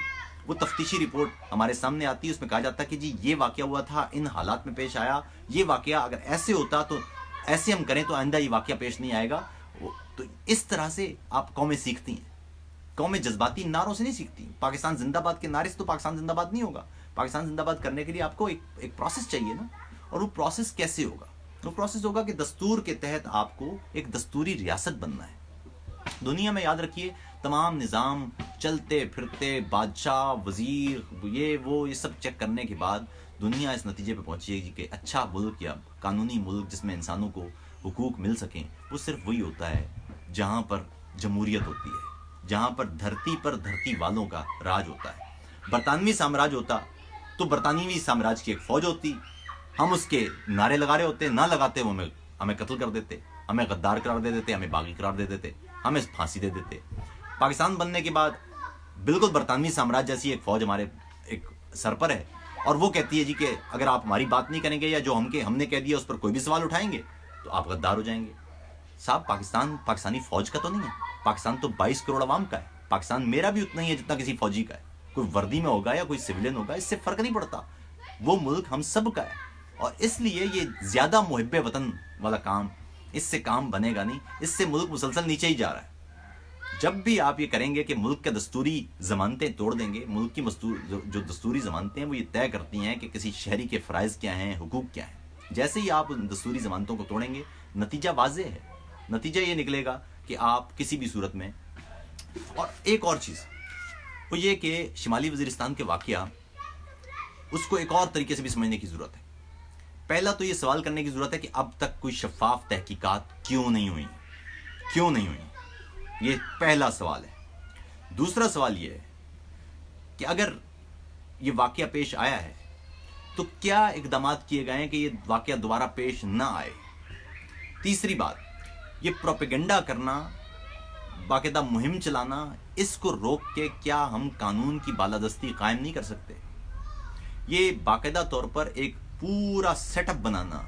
وہ تفتیشی رپورٹ ہمارے سامنے آتی، اس میں کہا جاتا کہ جی یہ واقعہ ہوا تھا، ان حالات میں پیش آیا، یہ واقعہ اگر ایسے ہوتا تو ایسے ہم کریں تو آئندہ یہ واقعہ پیش نہیں آئے گا۔ تو اس طرح سے آپ قومیں سیکھتی ہیں۔ قومیں جذباتی نعروں سے نہیں سیکھتی۔ پاکستان زندہ باد کے نعرے سے تو پاکستان زندہ باد نہیں ہوگا۔ پاکستان زندہ باد کرنے کے لیے آپ کو ایک پروسیس چاہیے نا، اور وہ پروسیس کیسے ہوگا؟ وہ پروسیس ہوگا کہ دستور کے تحت آپ کو ایک دستوری ریاست بننا ہے۔ دنیا میں یاد رکھیے تمام نظام چلتے پھرتے بادشاہ وزیر یہ سب چیک کرنے کے بعد دنیا اس نتیجے پہ پہنچی ہے کہ اچھا ملک یا قانونی ملک جس میں انسانوں کو حقوق مل سکیں وہ صرف وہی ہوتا ہے جہاں پر جمہوریت ہوتی ہے، جہاں پر دھرتی والوں کا راج ہوتا ہے۔ برطانوی سامراج ہوتا تو برطانوی سامراج کی ایک فوج ہوتی، ہم اس کے نعرے لگا رہے ہوتے، نہ لگاتے وہ ہمیں قتل کر دیتے، ہمیں غدار قرار دے دیتے، ہمیں باغی قرار دے دیتے، ہمیں پھانسی دے دیتے۔ پاکستان بننے کے بعد بالکل برطانوی سامراج جیسی ایک فوج ہمارے ایک سر پر ہے، اور وہ کہتی ہے جی کہ اگر آپ ہماری بات نہیں کریں گے یا جو ہم نے کہہ دیا اس پر کوئی بھی سوال اٹھائیں گے تو آپ غدار ہو جائیں گے۔ صاحب پاکستانی فوج کا تو نہیں ہے، پاکستان تو 22 کروڑ عوام کا ہے۔ پاکستان میرا بھی اتنا ہی ہے جتنا کسی فوجی کا ہے، کوئی وردی میں ہوگا یا کوئی سویلین ہوگا، اس سے فرق نہیں پڑتا، وہ ملک ہم سب کا ہے۔ اور اس لیے یہ زیادہ محب وطن والا کام، اس سے کام بنے گا نہیں، اس سے ملک مسلسل نیچے ہی جا رہا ہے۔ جب بھی آپ یہ کریں گے کہ ملک کے دستوری ضمانتیں توڑ دیں گے، ملک کی جو دستوری ضمانتیں ہیں وہ یہ طے کرتی ہیں کہ کسی شہری کے فرائض کیا ہیں، حقوق کیا ہیں، جیسے ہی آپ دستوری ضمانتوں کو توڑیں گے نتیجہ واضح ہے، نتیجہ یہ نکلے گا کہ آپ کسی بھی صورت میں۔ اور ایک اور چیز وہ یہ کہ شمالی وزیرستان کے واقعہ اس کو ایک اور طریقے سے بھی سمجھنے کی ضرورت ہے۔ پہلا تو یہ سوال کرنے کی ضرورت ہے کہ اب تک کوئی شفاف تحقیقات کیوں نہیں ہوئی؟ یہ پہلا سوال ہے۔ دوسرا سوال یہ ہے کہ اگر یہ واقعہ پیش آیا ہے تو کیا اقدامات کیے گئے ہیں کہ یہ واقعہ دوبارہ پیش نہ آئے؟ تیسری بات، یہ پروپیگنڈا کرنا، باقاعدہ مہم چلانا، اس کو روک کے کیا ہم قانون کی بالادستی قائم نہیں کر سکتے؟ یہ باقاعدہ طور پر ایک پورا سیٹ اپ بنانا،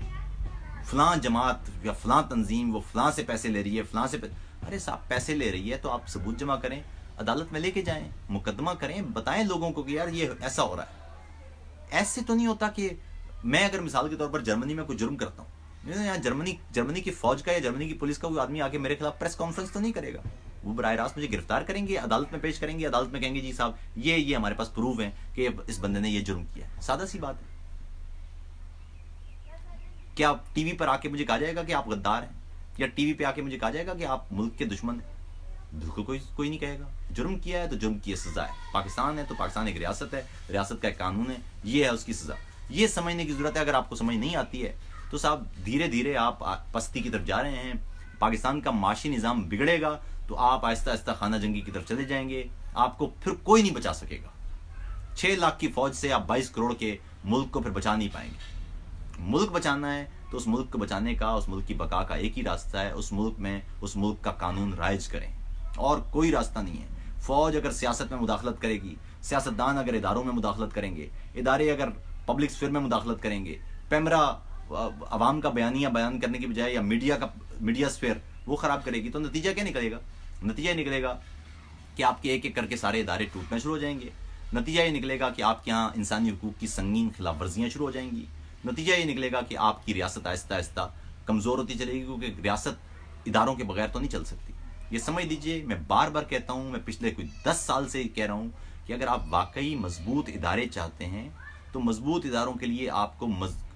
فلاں جماعت یا فلاں تنظیم وہ فلاں سے پیسے لے رہی ہے، فلاں سے ارے صاحب پیسے لے رہی ہے تو آپ ثبوت جمع کریں، عدالت میں لے کے جائیں، مقدمہ کریں، بتائیں لوگوں کو کہ یار یہ ایسا ہو رہا ہے۔ ایسے تو نہیں ہوتا کہ میں اگر مثال کے طور پر جرمنی میں کوئی جرم کرتا ہوں، یہاں جرمنی کی فوج کا یا جرمنی کی پولیس کا کوئی آدمی آگے میرے خلاف پریس کانفرنس تو نہیں کرے گا، وہ براہ راست مجھے گرفتار کریں گے، عدالت میں پیش کریں گے، عدالت میں کہیں گے جی صاحب یہ ہمارے پاس پروف ہیں کہ اس بندے نے یہ جرم کیا ہے۔ سادہ سی بات ہے۔ کیا ٹی وی پر آ کے مجھے کہا جائے گا کہ آپ غدار ہیں، یا ٹی وی پہ آ کے مجھے کہا جائے گا کہ آپ ملک کے دشمن ہیں؟ بالکل کوئی نہیں کہے گا۔ جرم کیا ہے تو جرم کی سزا ہے۔ پاکستان ہے تو پاکستان ایک ریاست ہے، ریاست کا ایک قانون ہے، یہ ہے اس کی سزا۔ یہ سمجھنے کی ضرورت ہے۔ اگر آپ کو سمجھ نہیں آتی ہے تو صاحب دھیرے دھیرے آپ پستی کی طرف جا رہے ہیں. پاکستان کا معاشی نظام بگڑے گا تو آپ آہستہ آہستہ خانہ جنگی کی طرف چلے جائیں گے. آپ کو پھر کوئی نہیں بچا سکے گا. 6 لاکھ کی فوج سے آپ 22 کروڑ کے ملک کو پھر بچا نہیں پائیں گے. ملک بچانا ہے تو اس ملک کو بچانے کا، اس ملک کی بقا کا ایک ہی راستہ ہے، اس ملک کا قانون رائج کریں، اور کوئی راستہ نہیں ہے. فوج اگر سیاست میں مداخلت کرے گی، سیاستدان اگر اداروں میں مداخلت کریں گے، ادارے اگر پبلک اسفیئر میں مداخلت کریں گے، پیمرا عوام کا بیان کرنے کی بجائے یا میڈیا اسفیئر وہ خراب کرے گی، تو نتیجہ کیا نکلے گا؟ نتیجہ یہ نکلے گا کہ آپ کے ایک ایک کر کے سارے ادارے ٹوٹنا شروع ہو جائیں گے. نتیجہ یہ نکلے گا کہ آپ کے یہاں انسانی حقوق کی سنگین خلاف ورزیاں شروع ہو جائیں گی. نتیجہ یہ نکلے گا کہ آپ کی ریاست آہستہ آہستہ کمزور ہوتی چلے گی، کیونکہ ریاست اداروں کے بغیر تو نہیں چل سکتی. یہ سمجھ لیجئے، میں بار بار کہتا ہوں، میں پچھلے کوئی 10 سال سے کہہ رہا ہوں کہ اگر آپ واقعی مضبوط ادارے چاہتے ہیں تو مضبوط اداروں کے لیے آپ کو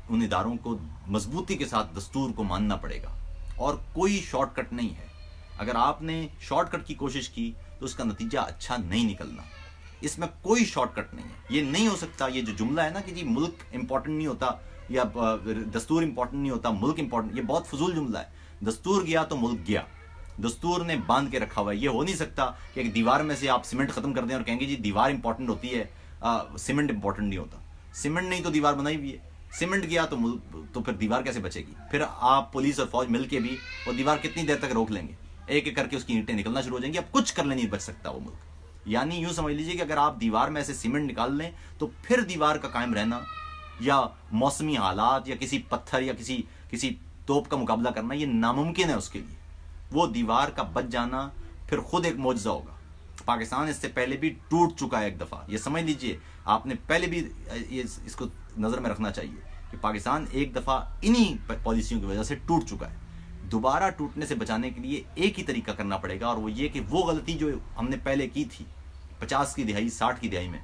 ان اداروں کو مضبوطی کے ساتھ دستور کو ماننا پڑے گا، اور کوئی شارٹ کٹ نہیں ہے. اگر آپ نے شارٹ کٹ کی کوشش کی تو اس کا نتیجہ اچھا نہیں نکلنا. اس میں کوئی شارٹ کٹ نہیں ہے. یہ نہیں ہو سکتا، یہ جو جملہ ہے نا کہ جی ملک امپورٹنٹ نہیں ہوتا یا دستور امپورٹنٹ نہیں ہوتا، ملک امپورٹنٹ، یہ بہت فضول جملہ ہے. دستور گیا تو ملک گیا. دستور نے باندھ کے رکھا ہوا ہے. یہ ہو نہیں سکتا کہ ایک دیوار میں سے آپ سیمنٹ ختم کر دیں اور کہیں گے جی دیوار امپورٹنٹ ہوتی ہے، سیمنٹ امپورٹنٹ نہیں ہوتا. سیمنٹ نہیں تو دیوار بنائی ہوئی ہے. سیمنٹ گیا تو پھر دیوار کیسے بچے گی؟ پھر آپ پولیس اور فوج مل کے بھی وہ دیوار کتنی دیر تک روک لیں گے؟ ایک ایک کر کے اس کی اینٹیں نکلنا شروع ہو جائیں گی. اب کچھ کرنے نہیں بچ سکتا وہ ملک. یعنی یوں سمجھ لیجئے کہ اگر آپ دیوار میں سے سیمنٹ نکال لیں تو پھر دیوار کا قائم رہنا یا موسمی حالات یا کسی پتھر یا کسی توپ کا مقابلہ کرنا یہ ناممکن ہے اس کے لیے. وہ دیوار کا بچ جانا پھر خود ایک معجزہ ہوگا. پاکستان اس سے پہلے بھی ٹوٹ چکا ہے ایک دفعہ. یہ سمجھ لیجئے، آپ نے پہلے بھی اس کو نظر میں رکھنا چاہیے کہ پاکستان ایک دفعہ انہی پالیسیوں کی وجہ سے ٹوٹ چکا ہے. دوبارہ ٹوٹنے سے بچانے کے لیے ایک ہی طریقہ کرنا پڑے گا، اور وہ یہ کہ وہ غلطی جو ہم نے پہلے کی تھی 50 کی دہائی 60 کی دہائی میں،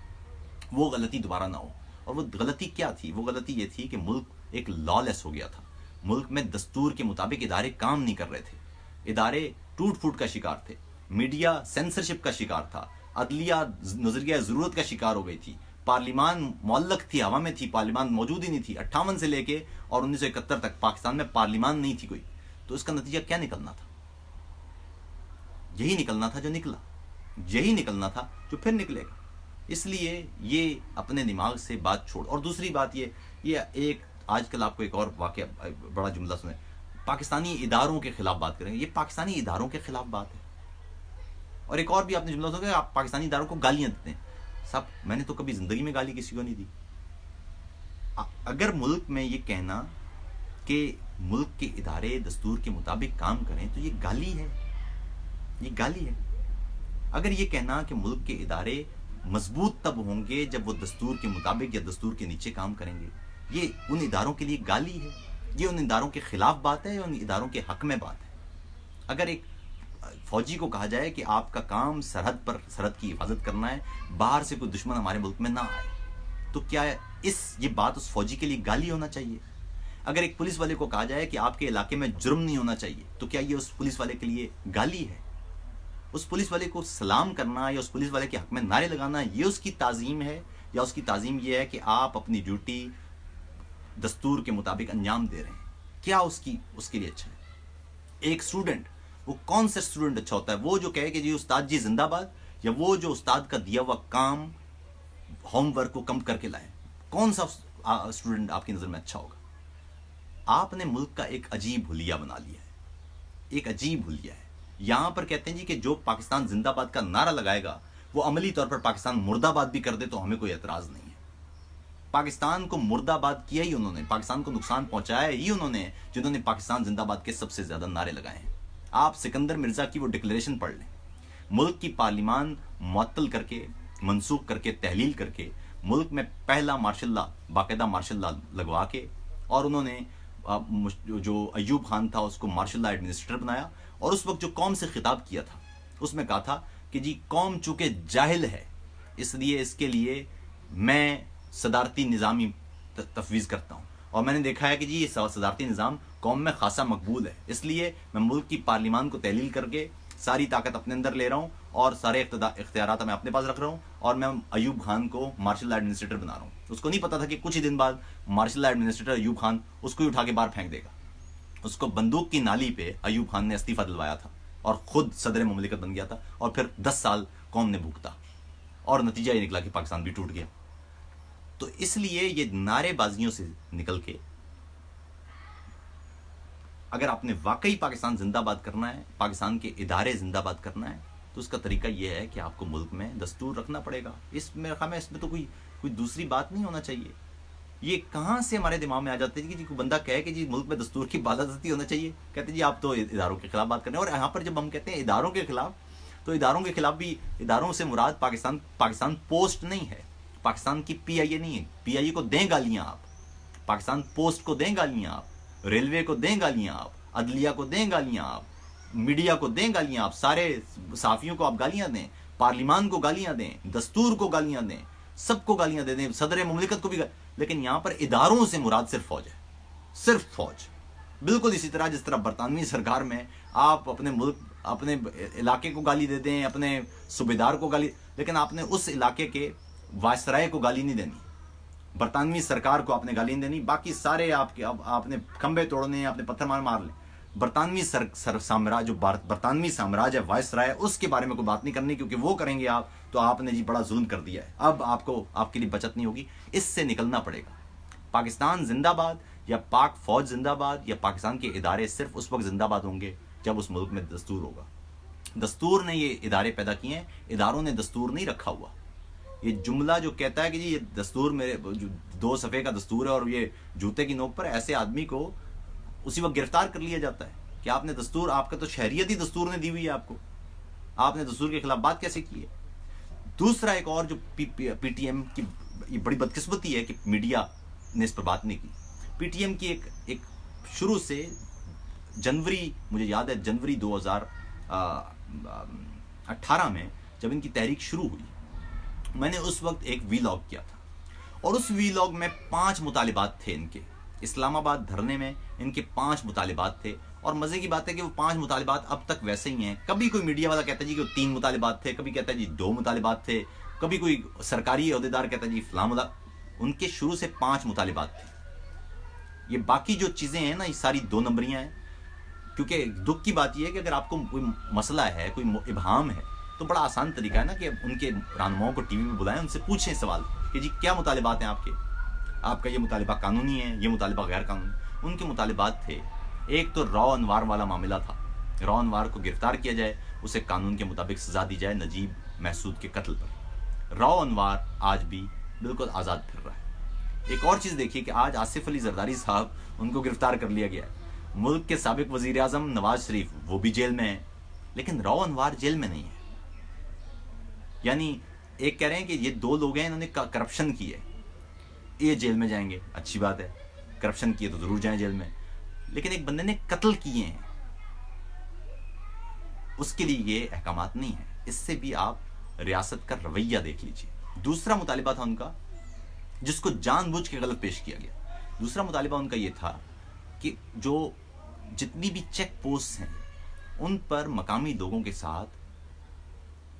وہ غلطی دوبارہ نہ ہو. اور وہ غلطی کیا تھی؟ وہ غلطی یہ تھی کہ ملک ایک لا لیس ہو گیا تھا. ملک میں دستور کے مطابق ادارے کام نہیں کر رہے تھے. ادارے ٹوٹ پھوٹ کا شکار تھے. میڈیا سینسرشپ کا شکار تھا. عدلیہ نظریہ ضرورت کا شکار ہو گئی تھی. پارلیمان معلق تھی، ہوا میں تھی. پارلیمان موجود ہی نہیں تھی. 58 سے لے کے اور 1971 تک پاکستان میں پارلیمان نہیں تھی کوئی. تو اس کا نتیجہ کیا نکلنا تھا؟ یہی نکلنا تھا جو نکلا، یہی نکلنا تھا جو پھر نکلے گا. اس لیے یہ اپنے دماغ سے بات چھوڑ. اور دوسری بات یہ ایک آج کل آپ کو ایک اور واقعہ بڑا جملہ سنیں، پاکستانی اداروں کے خلاف بات کریں گے. یہ پاکستانی اداروں کے خلاف بات ہے. اور ایک اور بھی آپ نے جملہ سنا کہ آپ پاکستانی اداروں کو گالیاں دیتے ہیں. صاحب میں نے تو کبھی زندگی میں گالی کسی کو نہیں دی. اگر ملک میں یہ کہنا کہ ملک کے ادارے دستور کے مطابق کام کریں تو یہ گالی ہے، یہ گالی ہے. اگر یہ کہنا کہ ملک کے ادارے مضبوط تب ہوں گے جب وہ دستور کے مطابق یا دستور کے نیچے کام کریں گے، یہ ان اداروں کے لیے گالی ہے. یہ ان اداروں کے خلاف بات ہے، ان اداروں کے حق میں بات ہے. اگر ایک فوجی کو کہا جائے کہ آپ کا کام سرحد کی حفاظت کرنا ہے، باہر سے کوئی دشمن ہمارے ملک میں نہ آئے، تو کیا یہ بات اس فوجی کے لیے گالی ہونا چاہیے؟ اگر ایک پولیس والے کو کہا جائے کہ آپ کے علاقے میں جرم نہیں ہونا چاہیے، تو کیا یہ اس پولیس والے کے لیے گالی ہے؟ اس پولیس والے کو سلام کرنا یا اس پولیس والے کے حق میں نعرے لگانا، یہ اس کی تعظیم ہے؟ یا اس کی تعظیم یہ ہے کہ آپ اپنی ڈیوٹی دستور کے مطابق انجام دے رہے ہیں؟ کیا اس کے لیے اچھا ہے؟ ایک اسٹوڈنٹ، وہ کون سا اسٹوڈنٹ اچھا ہوتا ہے؟ وہ جو کہے کہ جی استاد جی زندہ باد، یا وہ جو استاد کا دیا ہوا کام ہوم ورک کو کم کر کے لائے؟ کون سا اسٹوڈنٹ آپ کی نظر میں اچھا ہوگا؟ آپ نے ملک کا ایک عجیب حلیہ بنا لیا ہے. ایک عجیب حلیہ ہے. یہاں پر کہتے ہیں جی کہ جو پاکستان زندہ باد کا نعرہ لگائے گا وہ عملی طور پر پاکستان مرد آباد بھی کر دے تو ہمیں کوئی اعتراض نہیں ہے. پاکستان کو مرد آباد کیا ہی انہوں نے، پاکستان کو نقصان پہنچایا ہی انہوں نے، جنہوں نے پاکستان زندہ باد کے سب سے زیادہ نعرے لگائے ہیں. آپ سکندر مرزا کی وہ ڈکلیریشن پڑھ لیں. ملک کی پارلیمان معطل کر کے، منسوخ کر کے، تحلیل کر کے، ملک میں پہلا مارشل لا، باقاعدہ مارشل لا لگوا کے، اور انہوں نے جو ایوب خان تھا اس کو مارشل لا ایڈمنسٹریٹر بنایا. اور اس وقت جو قوم سے خطاب کیا تھا اس میں کہا تھا کہ جی قوم چونکہ جاہل ہے اس لیے اس کے لیے میں صدارتی نظامی تفویض کرتا ہوں. اور میں نے دیکھا ہے کہ جی یہ صدارتی نظام قوم میں خاصا مقبول ہے، اس لیے میں ملک کی پارلیمان کو تحلیل کر کے ساری طاقت اپنے اندر لے رہا ہوں اور سارے اختیارات میں اپنے پاس رکھ رہا ہوں، اور میں ایوب خان کو مارشل لا ایڈمنسٹریٹر بنا رہا ہوں۔ اس کو نہیں پتا تھا کہ کچھ ہی دن بعد martial law administrator Ayub Khan اس کو ہی اٹھا کے باہر پھینک دے گا۔ اس کو بندوق کی نالی پہ ایوب خان نے استعفیٰ دلوایا تھا اور خود صدر مملکت بن گیا تھا، اور پھر 10 سال قوم نے بھوگتا، اور نتیجہ یہ نکلا کہ پاکستان بھی ٹوٹ گیا۔ تو اس لیے یہ نعرے بازیوں سے نکل کے اگر آپ نے واقعی پاکستان زندہ باد کرنا ہے، پاکستان کے ادارے زندہ باد کرنا ہے، تو اس کا طریقہ یہ ہے کہ آپ کو ملک میں دستور رکھنا پڑے گا۔ اس میں تو کوئی دوسری بات نہیں ہونا چاہیے۔ یہ کہاں سے ہمارے دماغ میں آ جاتے ہیں کہ کوئی بندہ کہے کہ جی ملک میں دستور کی بالادستی ہونا چاہیے، کہتے ہیں جی آپ تو اداروں کے خلاف بات کریں۔ اور یہاں پر جب ہم کہتے ہیں اداروں کے خلاف، تو اداروں کے خلاف بھی اداروں سے مراد پاکستان پوسٹ نہیں ہے، پاکستان کی پی آئی اے نہیں ہے۔ پی آئی اے کو دیں گالیاں آپ، پاکستان پوسٹ کو دیں گالیاں آپ، ریلوے کو دیں گالیاں آپ، عدلیہ کو دیں گالیاں آپ، میڈیا کو دیں گالیاں آپ، سارے صحافیوں کو آپ گالیاں دیں، پارلیمان کو گالیاں دیں، دستور کو گالیاں دیں، سب کو گالیاں دے دیں، صدر مملکت کو بھی لیکن یہاں پر اداروں سے مراد صرف فوج ہے، صرف فوج۔ بالکل اسی طرح جس طرح برطانوی سرکار میں آپ اپنے ملک، اپنے علاقے کو گالی دے دیں، اپنے صوبیدار کو گالی، لیکن آپ نے اس علاقے کے وائسرائے کو گالی نہیں دینی، برطانوی سرکار کو آپ نے گالی نہیں دینی، باقی سارے آپ نے کھمبے توڑنے، آپ نے پتھر مار لیں۔ برطانوی برطانوی سامراج ہے، وائسرائے، اس کے بارے میں کوئی بات نہیں کرنی، کیونکہ وہ کریں گے آپ تو آپ نے جی بڑا ظلم کر دیا ہے، اب آپ کے لیے بچت نہیں ہوگی۔ اس سے نکلنا پڑے گا۔ پاکستان زندہ باد یا پاک فوج زندہ باد یا پاکستان کے ادارے صرف اس وقت زندہ باد ہوں گے جب اس ملک میں دستور ہوگا۔ دستور نے یہ ادارے پیدا کیے ہیں، اداروں نے دستور نہیں رکھا ہوا۔ یہ جملہ جو کہتا ہے کہ جی یہ دستور میرے 2 صفحے کا دستور ہے اور یہ جوتے کی نوک پر، ایسے آدمی کو اسی وقت گرفتار کر لیا جاتا ہے کہ آپ نے دستور، آپ کا تو شہریت ہی دستور نے دی ہوئی ہے آپ نے دستور کے خلاف بات کیسے کی ہے؟ دوسرا ایک اور جو پی ٹی ایم کی یہ بڑی بدقسمتی ہے کہ میڈیا نے اس پر بات نہیں کی۔ پی ٹی ایم کی ایک شروع سے جنوری، مجھے یاد ہے جنوری 2018 میں جب ان کی تحریک شروع ہوئی، میں نے اس وقت ایک ویلاگ کیا تھا، اور اس ویلاگ میں 5 مطالبات تھے ان کے۔ اسلام آباد دھرنے میں ان کے 5 مطالبات تھے، اور مزے کی بات ہے کہ وہ 5 مطالبات اب تک ویسے ہی ہیں۔ کبھی کوئی میڈیا والا کہتا ہے جی کہ 3 مطالبات تھے، کبھی کہتا ہے جی 2 مطالبات تھے، کبھی کوئی سرکاری عہدیدار کہتا ہے جی فلاں ان کے شروع سے 5 مطالبات تھے۔ یہ باقی جو چیزیں ہیں نا، یہ ساری 2 نمبریاں ہیں، کیونکہ دکھ کی بات یہ ہے کہ اگر آپ کو کوئی مسئلہ ہے، کوئی ابہام ہے، تو بڑا آسان طریقہ ہے نا کہ ان کے رہنماؤں کو ٹی وی میں بلائیں، ان سے پوچھیں سوال کہ جی کیا مطالبات ہیں آپ کا یہ مطالبہ قانونی ہے، یہ مطالبہ غیر قانونی۔ ان کے مطالبات تھے، ایک تو راؤ انوار والا معاملہ تھا، راؤ انوار کو گرفتار کیا جائے، اسے قانون کے مطابق سزا دی جائے نجیب محسود کے قتل پر۔ راؤ انوار آج بھی بالکل آزاد پھر رہا ہے۔ ایک اور چیز دیکھیے کہ آج آصف علی زرداری صاحب، ان کو گرفتار کر لیا گیا ہے۔ ملک کے سابق وزیر اعظم نواز شریف وہ بھی جیل میں ہیں، لیکن راؤ انوار جیل میں نہیں ہے۔ یعنی ایک کہہ رہے ہیں کہ یہ 2 لوگ ہیں، انہوں نے کرپشن کی ہے، یہ جیل میں جائیں گے، اچھی بات ہے، کرپشن کی ہے تو ضرور جائیں جیل میں، لیکن ایک بندے نے قتل کیے ہیں، اس کے لیے یہ احکامات نہیں ہیں۔ اس سے بھی آپ ریاست کا رویہ دیکھ لیجیے۔ دوسرا مطالبہ تھا ان کا، جس کو جان بوجھ کے غلط پیش کیا گیا۔ دوسرا مطالبہ ان کا یہ تھا کہ جو جتنی بھی چیک پوسٹ ہیں ان پر مقامی لوگوں کے ساتھ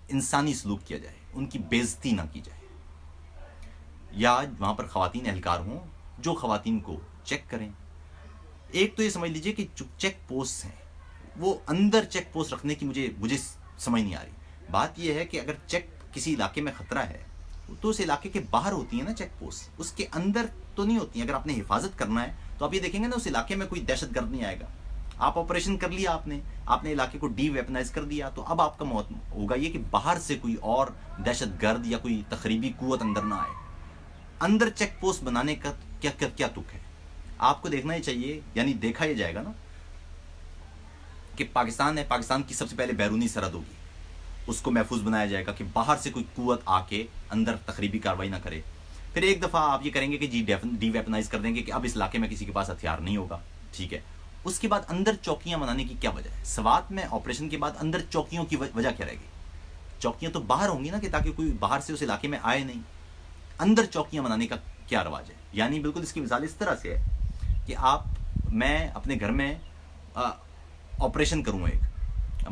انسانی سلوک کیا جائے، ان کی بے عزتی نہ کی جائے، یا وہاں پر خواتین اہلکار ہوں جو خواتین کو چیک کریں۔ ایک تو یہ سمجھ لیجئے کہ جو چیک پوسٹ ہیں وہ اندر چیک پوسٹ رکھنے کی مجھے سمجھ نہیں آ رہی۔ بات یہ ہے کہ اگر چیک کسی علاقے میں خطرہ ہے تو اس علاقے کے باہر ہوتی ہیں نا چیک پوسٹ، اس کے اندر تو نہیں ہوتی ہیں۔ اگر آپ نے حفاظت کرنا ہے تو آپ یہ دیکھیں گے نا اس علاقے میں کوئی دہشت گرد نہیں آئے گا۔ آپ آپریشن کر لیا، آپ نے علاقے کو ڈی ویپنائز کر دیا، تو اب آپ کا موت ہوگا یہ کہ باہر سے کوئی اور دہشت گرد یا کوئی تخریبی قوت اندر نہ آئے۔ اندر چیک پوسٹ بنانے کا کیا تک ہے؟ آپ کو دیکھنا ہی چاہیے، یعنی دیکھا یہ جائے گا نا کہ پاکستان ہے، پاکستان کی سب سے پہلے بیرونی سرحد ہوگی، اس کو محفوظ بنایا جائے گا کہ باہر سے کوئی قوت آ کے اندر تخریبی کارروائی نہ کرے۔ پھر ایک دفعہ آپ یہ کریں گے کہ جی ڈی ویپنائز کر دیں گے کہ اب اس علاقے میں کسی کے پاس ہتھیار نہیں ہوگا، ٹھیک ہے۔ اس کے بعد اندر چوکیاں بنانے کی کیا وجہ ہے؟ سوات میں آپریشن کے بعد اندر چوکیوں کی وجہ کیا رہے گی؟ چوکیاں تو باہر ہوں گی نا، کہ تاکہ کوئی باہر سے اس علاقے میں آئے نہیں۔ اندر چوکیاں بنانے کا کیا رواج ہے؟ یعنی بالکل اس کی مثال اس طرح سے ہے کہ میں اپنے گھر میں آپریشن کروں، ایک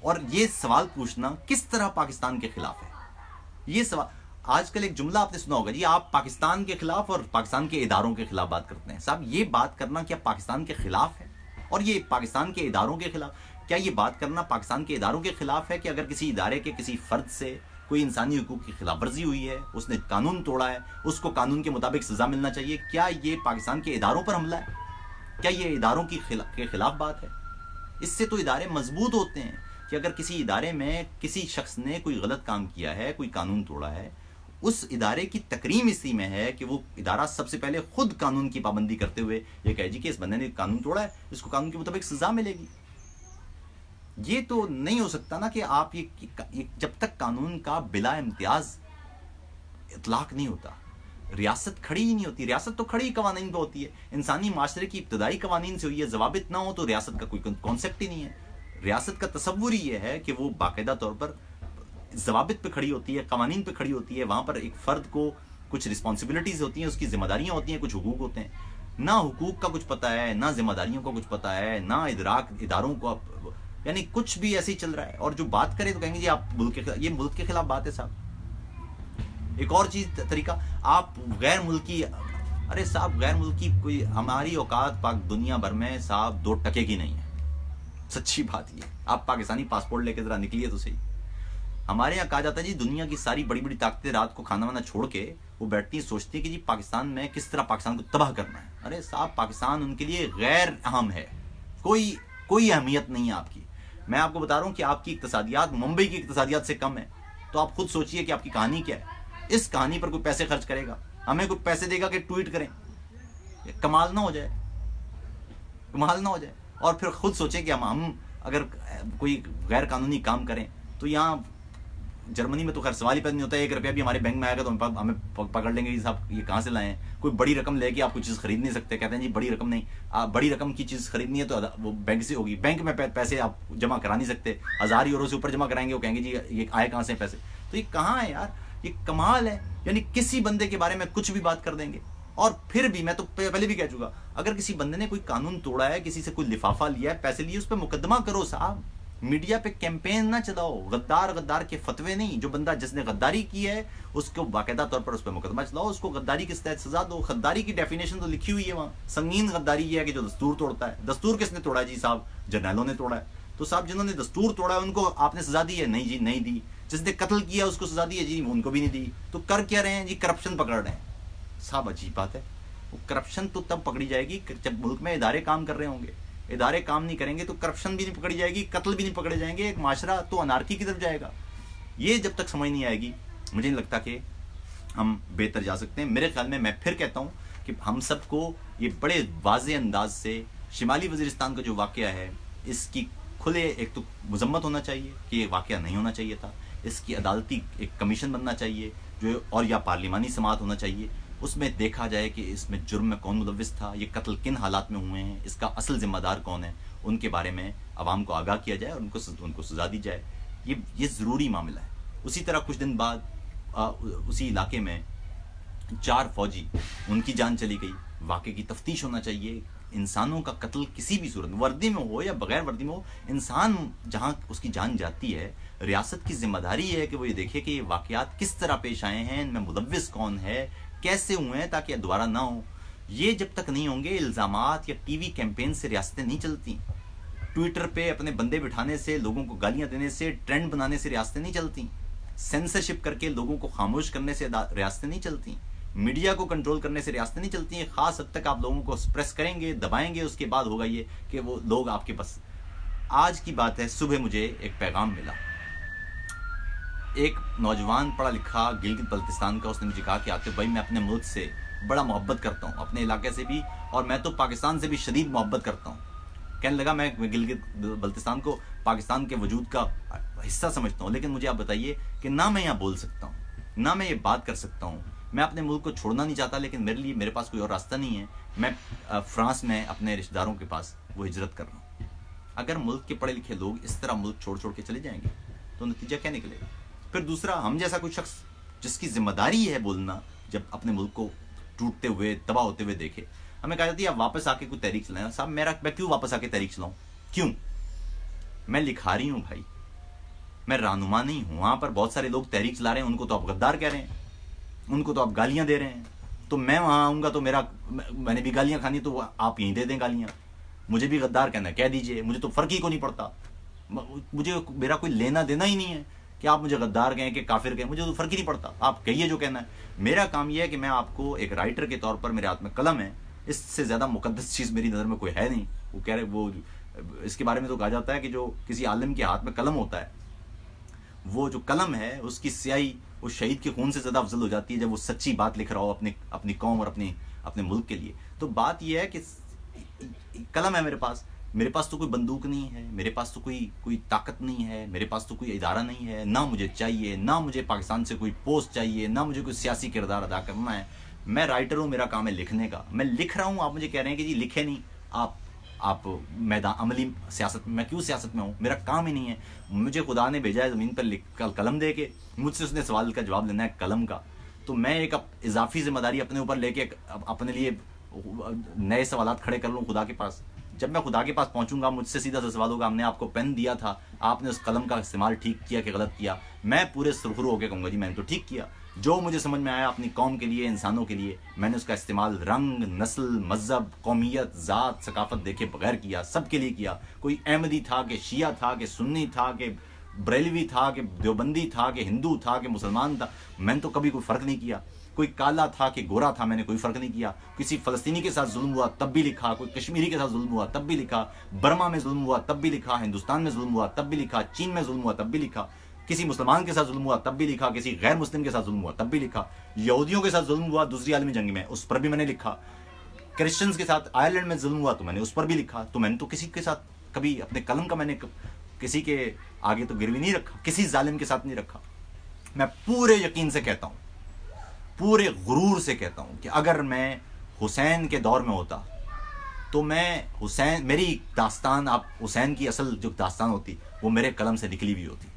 اور یہ سوال پوچھنا کس طرح پاکستان کے خلاف ہے. یہ سوال آج کل ایک جملہ آپ نے سنا ہوگا جی آپ پاکستان کے خلاف اور پاکستان کے اداروں کے خلاف بات کرتے ہیں. صاحب یہ بات کرنا کیا پاکستان کے خلاف ہے اور یہ پاکستان کے اداروں کے خلاف؟ کیا یہ بات کرنا پاکستان کے اداروں کے خلاف ہے کہ اگر کسی ادارے کے کسی فرد سے کوئی انسانی حقوق کی خلاف ورزی ہوئی ہے, اس نے قانون توڑا ہے, اس کو قانون کے مطابق سزا ملنا چاہیے؟ کیا یہ پاکستان کے اداروں پر حملہ ہے؟ کیا یہ اداروں کے خلاف بات ہے؟ اس سے تو ادارے مضبوط ہوتے ہیں کہ اگر کسی ادارے میں کسی شخص نے کوئی غلط کام کیا ہے, کوئی قانون توڑا ہے, اس ادارے کی تکریم اسی میں ہے کہ وہ ادارہ سب سے پہلے خود قانون کی پابندی کرتے ہوئے یہ کہے جی کہ اس بندے نے قانون توڑا ہے, اس کو قانون کے مطابق سزا ملے گی. یہ تو نہیں ہو سکتا نا کہ آپ یہ جب تک قانون کا بلا امتیاز اطلاق نہیں ہوتا, ریاست کھڑی ہی نہیں ہوتی. ریاست تو کھڑی قوانین پہ ہوتی ہے. انسانی معاشرے کی ابتدائی قوانین سے ہوئی ہے. ضوابط نہ ہو تو ریاست کا کوئی کانسیپٹ ہی نہیں ہے. ریاست کا تصور ہی یہ ہے کہ وہ باقاعدہ طور پر ضوابط پہ کھڑی ہوتی ہے, قوانین پہ کھڑی ہوتی ہے. وہاں پر ایک فرد کو کچھ رسپانسبلٹیز ہوتی ہیں, اس کی ذمہ داریاں ہوتی ہیں, کچھ حقوق ہوتے ہیں. نہ حقوق کا کچھ پتہ ہے, نہ ذمہ داریوں کا کچھ پتہ ہے, نہ اداروں کو, یعنی کچھ بھی ایسے ہی چل رہا ہے. اور جو بات کرے تو کہیں گے جی آپ ملک کے خلاف. یہ ملک کے خلاف بات ہے صاحب. ایک اور چیز طریقہ, آپ غیر ملکی, ارے صاحب غیر ملکی کوئی, ہماری اوقات پاک دنیا بھر میں صاحب 2 ٹکے کی نہیں ہے. سچی بات یہ, آپ پاکستانی پاسپورٹ لے کے ذرا نکلیے تو صحیح. ہمارے یہاں کہا جاتا ہے جی دنیا کی ساری بڑی بڑی طاقتیں رات کو کھانا وانا چھوڑ کے وہ بیٹھتی ہیں, سوچتی ہیں کہ جی پاکستان میں کس طرح پاکستان کو تباہ کرنا ہے. ارے صاحب پاکستان ان کے لیے غیر اہم ہے, کوئی اہمیت نہیں ہے آپ کی. میں آپ کو بتا رہا ہوں کہ آپ کی اقتصادیات ممبئی کی اقتصادیات سے کم ہے, تو آپ خود سوچئے کہ آپ کی کہانی کیا ہے. اس کہانی پر کوئی پیسے خرچ کرے گا, ہمیں کوئی پیسے دے گا کہ ٹویٹ کریں؟ کمال نہ ہو جائے, کمال نہ ہو جائے. اور پھر خود سوچیں کہ ہم اگر کوئی غیر قانونی کام کریں تو یہاں جرمنی میں تو خیر سوال ہی پیدا نہیں ہوتا ہے. 1 روپیہ بھی ہمارے بینک میں آئے گا تو ہمیں پکڑ لیں گے کہ صاحب یہ کہاں سے لائے ہیں. کوئی بڑی رقم لے کے آپ کوئی چیز خرید نہیں سکتے. کہتے ہیں جی بڑی رقم نہیں, آپ بڑی رقم کی چیز خریدنی ہے تو وہ بینک سے ہوگی. بینک میں پیسے آپ جمع کرا نہیں سکتے. 1000 یورو سے اوپر جمع کرائیں گے, وہ کہیں گے جی یہ آئے کہاں سے پیسے. تو یہ کہاں ہے یار, یہ کمال ہے. یعنی کسی بندے کے بارے میں کچھ بھی بات کر دیں گے. اور پھر بھی میں تو پہلے بھی کہہ چکا, اگر کسی بندے نے کوئی قانون توڑا ہے, کسی سے کوئی لفافہ لیا ہے, پیسے لیے, اس پہ مقدمہ کرو صاحب. میڈیا پہ کیمپین نہ چلاؤ. غدار کے فتوے نہیں. جو بندہ جس نے غداری کی ہے اس کو باقاعدہ طور پر اس پہ مقدمہ چلاؤ, اس کو غداری کے تحت سزا دو. غداری کی ڈیفینیشن تو لکھی ہوئی ہے وہاں. سنگین غداری یہ ہے کہ جو دستور توڑتا ہے. دستور کس نے توڑا ہے جی صاحب؟ جرنیلوں نے توڑا ہے. تو صاحب جنہوں نے دستور توڑا ہے ان کو آپ نے سزا دی ہے؟ نہیں جی نہیں دی. جس نے قتل کیا اس کو سزا دی ہے؟ جی ان کو بھی نہیں دی. تو کر کیا رہے ہیں جی؟ کرپشن پکڑ رہے ہیں. صاحب عجیب بات ہے. وہ کرپشن تو تب پکڑی جائے گی جب ملک میں ادارے کام کر رہے ہوں گے. ادارے کام نہیں کریں گے تو کرپشن بھی نہیں پکڑی جائے گی, قتل بھی نہیں پکڑے جائیں گے. ایک معاشرہ تو انارکی کی طرف جائے گا. یہ جب تک سمجھ نہیں آئے گی مجھے نہیں لگتا کہ ہم بہتر جا سکتے ہیں. میرے خیال میں پھر کہتا ہوں کہ ہم سب کو یہ بڑے واضح انداز سے شمالی وزیرستان کا جو واقعہ ہے اس کی کھلے ایک تو مذمت ہونا چاہیے کہ یہ واقعہ نہیں ہونا چاہیے تھا. اس کی عدالتی ایک کمیشن بننا چاہیے جو, اور یا پارلیمانی سماعت ہونا چاہیے. اس میں دیکھا جائے کہ اس میں جرم میں کون ملوث تھا, یہ قتل کن حالات میں ہوئے ہیں, اس کا اصل ذمہ دار کون ہے, ان کے بارے میں عوام کو آگاہ کیا جائے اور ان کو سزا دی جائے. یہ ضروری معاملہ ہے. اسی طرح کچھ دن بعد اسی علاقے میں 4 فوجی ان کی جان چلی گئی. واقعے کی تفتیش ہونا چاہیے. انسانوں کا قتل کسی بھی صورت, وردی میں ہو یا بغیر وردی میں ہو, انسان جہاں اس کی جان جاتی ہے, ریاست کی ذمہ داری ہے کہ وہ یہ دیکھے کہ یہ واقعات کس طرح پیش آئے ہیں, ان میں ملوث کون ہے, کیسے ہوئے ہیں, تاکہ دوبارہ نہ ہو. یہ جب تک نہیں ہوں گے الزامات یا ٹی وی کیمپین سے ریاستیں نہیں چلتی. ٹویٹر پہ اپنے بندے بٹھانے سے, لوگوں کو گالیاں دینے سے, ٹرینڈ بنانے سے ریاستیں نہیں چلتی. سینسرشپ کر کے لوگوں کو خاموش کرنے سے ریاستیں نہیں چلتی. میڈیا کو کنٹرول کرنے سے ریاستیں نہیں چلتی ہیں. خاص حد تک آپ لوگوں کو سپریس کریں گے, دبائیں گے, اس کے بعد ہوگا یہ کہ وہ لوگ آپ کے پاس. آج کی بات ہے, صبح مجھے ایک پیغام ملا. ایک نوجوان پڑھا لکھا گلگت بلتستان کا, اس نے مجھے کہا کہ عاطف بھائی میں اپنے ملک سے بڑا محبت کرتا ہوں, اپنے علاقے سے بھی, اور میں تو پاکستان سے بھی شدید محبت کرتا ہوں. کہنے لگا میں گلگت بلتستان کو پاکستان کے وجود کا حصہ سمجھتا ہوں, لیکن مجھے آپ بتائیے کہ نہ میں یہاں بول سکتا ہوں, نہ میں یہ بات کر سکتا ہوں. میں اپنے ملک کو چھوڑنا نہیں چاہتا, لیکن میرے پاس کوئی اور راستہ نہیں ہے. میں فرانس میں اپنے رشتہ داروں کے پاس وہ ہجرت کر رہا ہوں. اگر ملک کے پڑھے لکھے لوگ اس طرح ملک چھوڑ کے چلے جائیں گے تو نتیجہ کیا نکلے گا؟ پھر دوسرا, ہم جیسا کوئی شخص جس کی ذمہ داری ہے بولنا, جب اپنے ملک کو ٹوٹتے ہوئے, تباہ ہوتے ہوئے دیکھے, ہمیں کہا جاتی ہے آپ واپس آ کے کوئی تحریک چلائیں. صاحب میں کیوں واپس آ کے تحریک چلاؤں؟ کیوں؟ میں لکھا رہی ہوں بھائی, میں رہنما نہیں ہوں. وہاں پر بہت سارے لوگ تحریک چلا رہے ہیں, ان کو تو آپ غدار کہہ رہے ہیں, ان کو تو آپ گالیاں دے رہے ہیں. تو میں وہاں آؤں گا تو میں نے بھی گالیاں کھانی, تو آپ یہیں دے دیں گالیاں. مجھے بھی غدار کہنا ہے, کہہ دیجئے, مجھے تو فرق ہی کو نہیں پڑتا. مجھے میرا کوئی لینا دینا ہی نہیں ہے کہ آپ مجھے غدار کہیں کہ کافر کہیں, مجھے تو فرق ہی نہیں پڑتا. آپ کہیے جو کہنا ہے. میرا کام یہ ہے کہ میں آپ کو ایک رائٹر کے طور پر, میرے ہاتھ میں قلم ہے, اس سے زیادہ مقدس چیز میری نظر میں کوئی ہے نہیں. وہ کہہ رہے, وہ اس کے بارے میں تو کہا جاتا ہے کہ جو کسی عالم کے ہاتھ میں قلم ہوتا ہے, وہ جو قلم ہے اس کی سیاہی وہ شہید کے خون سے زیادہ افضل ہو جاتی ہے جب وہ سچی بات لکھ رہا ہو اپنی قوم اور اپنے ملک کے لیے. تو بات یہ ہے کہ قلم ہے میرے پاس تو کوئی بندوق نہیں ہے, میرے پاس تو کوئی طاقت نہیں ہے, میرے پاس تو کوئی ادارہ نہیں ہے, نہ مجھے چاہیے, نہ مجھے پاکستان سے کوئی پوسٹ چاہیے, نہ مجھے کوئی سیاسی کردار ادا کرنا ہے. میں رائٹر ہوں, میرا کام ہے لکھنے کا. میں لکھ رہا ہوں, آپ مجھے کہہ رہے ہیں کہ جی لکھے نہیں آپ میدان عملی سیاست میں کیوں سیاست میں ہوں؟ میرا کام ہی نہیں ہے. مجھے خدا نے بھیجا ہے زمین پر قلم دے کے, مجھ سے اس نے سوال کا جواب لینا ہے قلم کا. تو میں ایک اضافی ذمہ داری اپنے اوپر لے کے اپنے لیے نئے سوالات کھڑے کر لوں خدا کے پاس. جب میں خدا کے پاس پہنچوں گا, مجھ سے سیدھا سا سوال ہوگا, ہم نے آپ کو پین دیا تھا, آپ نے اس قلم کا استعمال ٹھیک کیا کہ غلط کیا؟ میں پورے سرخرو ہو کے کہوں گا جی میں نے تو ٹھیک کیا. جو مجھے سمجھ میں آیا اپنی قوم کے لیے, انسانوں کے لیے, میں نے اس کا استعمال رنگ, نسل, مذہب, قومیت, ذات, ثقافت دیکھے بغیر کیا, سب کے لیے کیا. کوئی احمدی تھا کہ شیعہ تھا کہ سنی تھا کہ بریلوی تھا کہ دیوبندی تھا کہ ہندو تھا کہ مسلمان تھا, میں نے تو کبھی کوئی فرق نہیں کیا. کوئی کالا تھا کہ گورا تھا, میں نے کوئی فرق نہیں کیا. کسی فلسطینی کے ساتھ ظلم ہوا تب بھی لکھا, کوئی کشمیری کے ساتھ ظلم ہوا تب بھی لکھا, برما میں ظلم ہوا تب بھی لکھا, ہندوستان میں ظلم ہوا تب بھی لکھا, چین میں ظلم ہوا تب بھی لکھا, کسی مسلمان کے ساتھ ظلم ہوا تب بھی لکھا, کسی غیر مسلم کے ساتھ ظلم ہوا تب بھی لکھا, یہودیوں کے ساتھ ظلم ہوا دوسری عالمی جنگ میں, اس پر بھی میں نے لکھا, کرسچنز کے ساتھ آئرلینڈ میں ظلم ہوا تو میں نے اس پر بھی لکھا. تو میں نے تو کسی کے ساتھ کبھی اپنے قلم کا میں نے کسی کے آگے تو گروی نہیں رکھا, کسی ظالم کے ساتھ نہیں رکھا. میں پورے یقین سے کہتا ہوں, پورے غرور سے کہتا ہوں کہ اگر میں حسین کے دور میں ہوتا تو میری داستان, آپ حسین کی اصل جو داستان ہوتی وہ میرے قلم سے نکلی ہوئی ہوتی.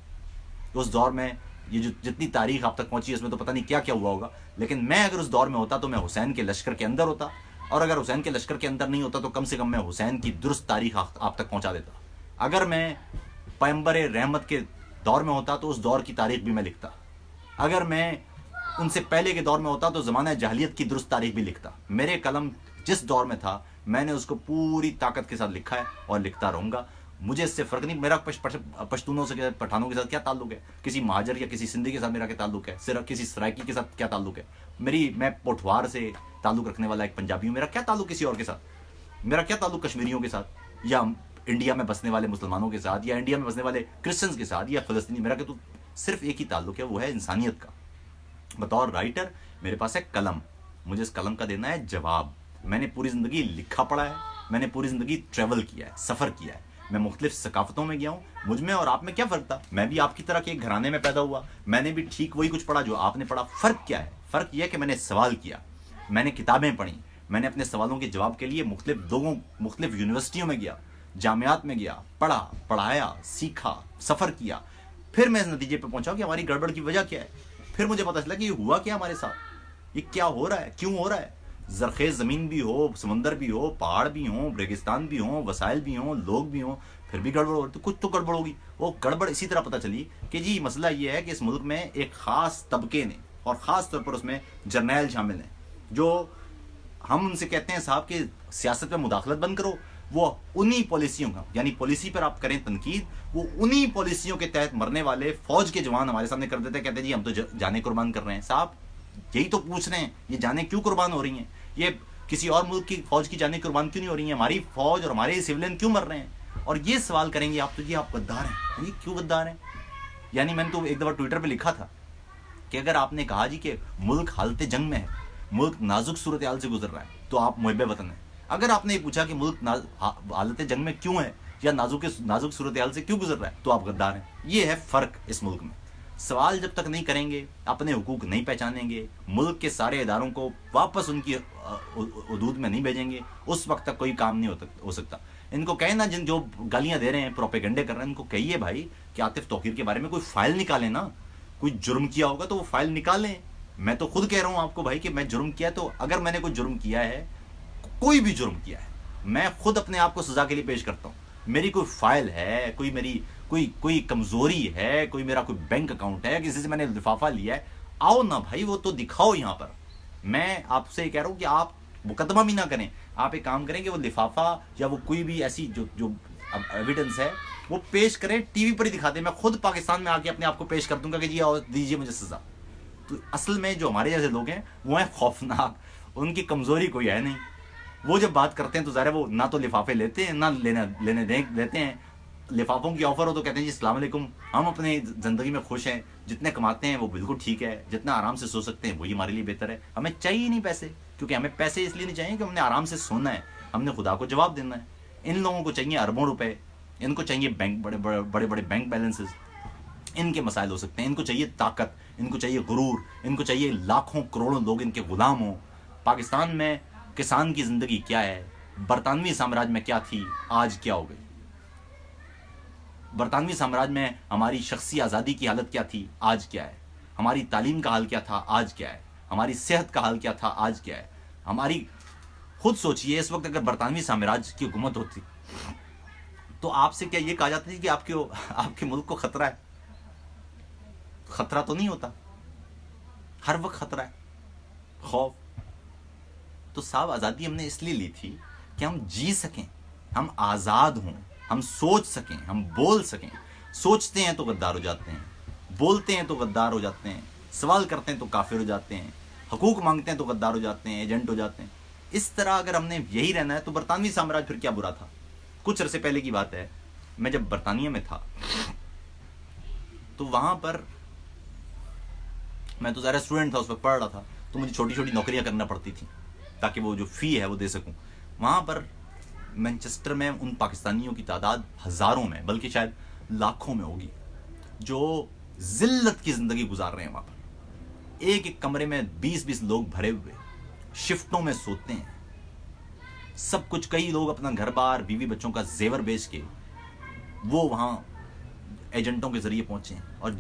اس دور میں یہ جو جتنی تاریخ آپ تک پہنچی ہے اس میں تو پتہ نہیں کیا کیا ہوا ہوگا, لیکن میں اگر اس دور میں ہوتا تو میں حسین کے لشکر کے اندر ہوتا, اور اگر حسین کے لشکر کے اندر نہیں ہوتا تو کم سے کم میں حسین کی درست تاریخ آپ تک پہنچا دیتا. اگر میں پیغمبر رحمت کے دور میں ہوتا تو اس دور کی تاریخ بھی میں لکھتا. اگر میں ان سے پہلے کے دور میں ہوتا تو زمانہ جاہلیت کی درست تاریخ بھی لکھتا. میرے قلم جس دور میں تھا میں نے اس کو پوری طاقت کے ساتھ لکھا ہے اور لکھتا رہوں گا. مجھے اس سے فرق نہیں. میرا پشتونوں سے پٹھانوں کے ساتھ کیا تعلق ہے, کسی مہاجر یا کسی سندھی کے ساتھ میرا کیا تعلق ہے, صرف کسی سرائکی کے ساتھ کیا تعلق ہے, میں پوٹھوار سے تعلق رکھنے والا ایک پنجابی ہوں, میرا کیا تعلق کسی اور کے ساتھ, میرا کیا تعلق کشمیریوں کے ساتھ یا انڈیا میں بسنے والے مسلمانوں کے ساتھ یا انڈیا میں بسنے والے کرسچنز کے ساتھ یا فلسطینی. میرا کہ تو صرف ایک ہی تعلق ہے, وہ ہے انسانیت کا. بطور رائٹر میرے پاس ہے قلم, مجھے اس قلم کا دینا ہے جواب. میں نے پوری زندگی لکھا پڑھا ہے, میں نے پوری زندگی ٹریول کیا ہے, سفر کیا ہے, میں مختلف ثقافتوں میں گیا ہوں. مجھ میں اور آپ میں کیا فرق تھا؟ میں بھی آپ کی طرح کے ایک گھرانے میں پیدا ہوا, میں نے بھی ٹھیک وہی کچھ پڑھا جو آپ نے پڑھا. فرق کیا ہے؟ فرق یہ ہے کہ میں نے سوال کیا, میں نے کتابیں پڑھی, میں نے اپنے سوالوں کے جواب کے لیے مختلف یونیورسٹیوں میں گیا, جامعات میں گیا, پڑھا, پڑھایا, سیکھا, سفر کیا. پھر میں اس نتیجے پہ پہنچا کہ ہماری گڑبڑ کی وجہ کیا ہے. پھر مجھے پتا چلا کہ یہ ہوا کیا ہمارے ساتھ, یہ کیا ہو رہا ہے, کیوں ہو رہا ہے. زرخیز زمین بھی ہو, سمندر بھی ہو, پہاڑ بھی ہوں, ریگستان بھی ہوں, وسائل بھی ہوں, لوگ بھی ہوں, پھر بھی گڑبڑ ہو رہی. تو کچھ تو گڑبڑ ہوگی. وہ گڑبڑ اسی طرح پتہ چلی کہ جی مسئلہ یہ ہے کہ اس ملک میں ایک خاص طبقے نے, اور خاص طور پر اس میں جرنیل شامل ہیں, جو ہم ان سے کہتے ہیں صاحب کہ سیاست میں مداخلت بند کرو. وہ انہی پالیسیوں کا, یعنی پالیسی پر آپ کریں تنقید, وہ انہی پالیسیوں کے تحت مرنے والے فوج کے جوان ہمارے سامنے کر دیتے ہیں, کہتے ہیں جی ہم تو جانیں قربان کر رہے ہیں. صاحب یہی تو پوچھ رہے ہیں, یہ جانیں کیوں قربان ہو رہی ہیں؟ یہ کسی اور ملک کی فوج کی جانیں قربان کیوں نہیں ہو رہی ہیں؟ ہماری فوج اور ہمارے سیولین کیوں مر رہے ہیں؟ اور یہ سوال کریں گے آپ تو جی آپ غدار ہیں. یہ کیوں غدار ہیں؟ یعنی میں نے تو ایک دفعہ ٹویٹر پہ لکھا تھا کہ اگر آپ نے کہا جی کہ ملک حالت جنگ میں ہے, ملک نازک صورتحال سے گزر رہا ہے, تو آپ محب وطن ہیں. اگر آپ نے یہ پوچھا کہ ملک حالت جنگ میں کیوں ہے یا نازک صورتحال سے کیوں گزر رہا ہے, تو آپ غدار ہیں. یہ ہے فرق اس ملک میں. سوال جب تک نہیں کریں گے, اپنے حقوق نہیں پہچانیں گے, ملک کے سارے اداروں کو واپس ان کی حدود میں نہیں بھیجیں گے, اس وقت تک کوئی کام نہیں ہو سکتا. ان کو کہیں نا, جن جو گالیاں دے رہے ہیں, پروپیگنڈے کر رہے ہیں, ان کو کہیے بھائی کہ عاطف توقیر کے بارے میں کوئی فائل نکالیں نا. کوئی جرم کیا ہوگا تو وہ فائل نکالیں. میں تو خود کہہ رہا ہوں آپ کو بھائی کہ میں جرم کیا, تو اگر میں نے کوئی جرم کیا ہے, کوئی بھی جرم کیا ہے, میں خود اپنے آپ کو سزا کے لیے پیش کرتا ہوں. میری کوئی فائل ہے, کوئی کمزوری ہے, کوئی میرا کوئی بینک اکاؤنٹ ہے, کسی سے میں نے لفافہ لیا ہے, آؤ نا بھائی وہ تو دکھاؤ یہاں پر. میں آپ سے یہ کہہ رہا ہوں کہ آپ مقدمہ بھی نہ کریں, آپ ایک کام کریں کہ وہ لفافہ یا وہ کوئی بھی ایسی جو ایویڈنس ہے وہ پیش کریں, ٹی وی پر ہی دکھا دیں. میں خود پاکستان میں آ کے اپنے آپ کو پیش کر دوں گا کہ جی آؤ دیجیے مجھے سزا. تو اصل میں جو ہمارے جیسے لوگ ہیں وہ ہیں خوفناک, ان کی کمزوری کوئی ہے نہیں. وہ جب بات کرتے ہیں تو ظاہر ہے وہ نہ تو لفافے لیتے ہیں نہ لینے دیتے ہیں. لفافوں کی آفر ہو تو کہتے ہیں جی السلام علیکم, ہم اپنے زندگی میں خوش ہیں, جتنے کماتے ہیں وہ بالکل ٹھیک ہے, جتنا آرام سے سو سکتے ہیں وہی ہمارے لیے بہتر ہے, ہمیں چاہیے نہیں پیسے. کیونکہ ہمیں پیسے اس لیے نہیں چاہیے کہ ہم نے آرام سے سونا ہے, ہم نے خدا کو جواب دینا ہے. ان لوگوں کو چاہیے اربوں روپے, ان کو چاہیے بینک بڑے بڑے بینک بیلنسز, ان کے مسائل ہو سکتے ہیں. ان کو چاہیے طاقت, ان کو چاہیے غرور, ان کو چاہیے لاکھوں کروڑوں لوگ ان کے غلام ہوں. پاکستان میں کسان کی زندگی کیا ہے, برطانوی سامراج میں کیا تھی, آج کیا ہو گئی. برطانوی سامراج میں ہماری شخصی آزادی کی حالت کیا تھی, آج کیا ہے. ہماری تعلیم کا حال کیا تھا, آج کیا ہے. ہماری صحت کا حال کیا تھا, آج کیا ہے. ہماری خود سوچئے اس وقت اگر برطانوی سامراج کی حکومت ہوتی تو آپ سے کیا یہ کہا جاتا ہے کہ آپ کے ملک کو خطرہ ہے. خطرہ تو نہیں ہوتا, ہر وقت خطرہ ہے, خوف. تو صاحب آزادی ہم نے اس لیے لی تھی کہ ہم جی سکیں, ہم آزاد ہوں, ہم سوچ سکیں, ہم بول سکیں. سوچتے ہیں تو غدار ہو جاتے ہیں, بولتے ہیں تو غدار ہو جاتے ہیں, سوال کرتے ہیں تو کافر ہو جاتے ہیں, حقوق مانگتے ہیں تو غدار ہو جاتے ہیں, ایجنٹ ہو جاتے ہیں. اس طرح اگر ہم نے یہی رہنا ہے تو برطانوی سامراج پھر کیا برا تھا. کچھ عرصے پہلے کی بات ہے, میں جب برطانیہ میں تھا تو وہاں پر میں تو ظاہر اسٹوڈنٹ تھا, اس وقت پڑھ رہا تھا, تو مجھے چھوٹی چھوٹی نوکریاں کرنا پڑتی تھیں تاکہ وہ جو فی ہے وہ دے سکوں. وہاں پر مینچسٹر میں ان پاکستانیوں کی تعداد ہزاروں میں بلکہ شاید لاکھوں میں ہوگی جو ذلت کی زندگی گزار رہے ہیں. وہاں پر ایک ایک کمرے میں 20 لوگ بھرے ہوئے, شفٹوں میں سوتے ہیں, سب کچھ. کئی لوگ اپنا گھر بار بیوی بچوں کا زیور بیچ کے وہ وہاں ایجنٹوں کے ذریعے پہنچے ہیں اور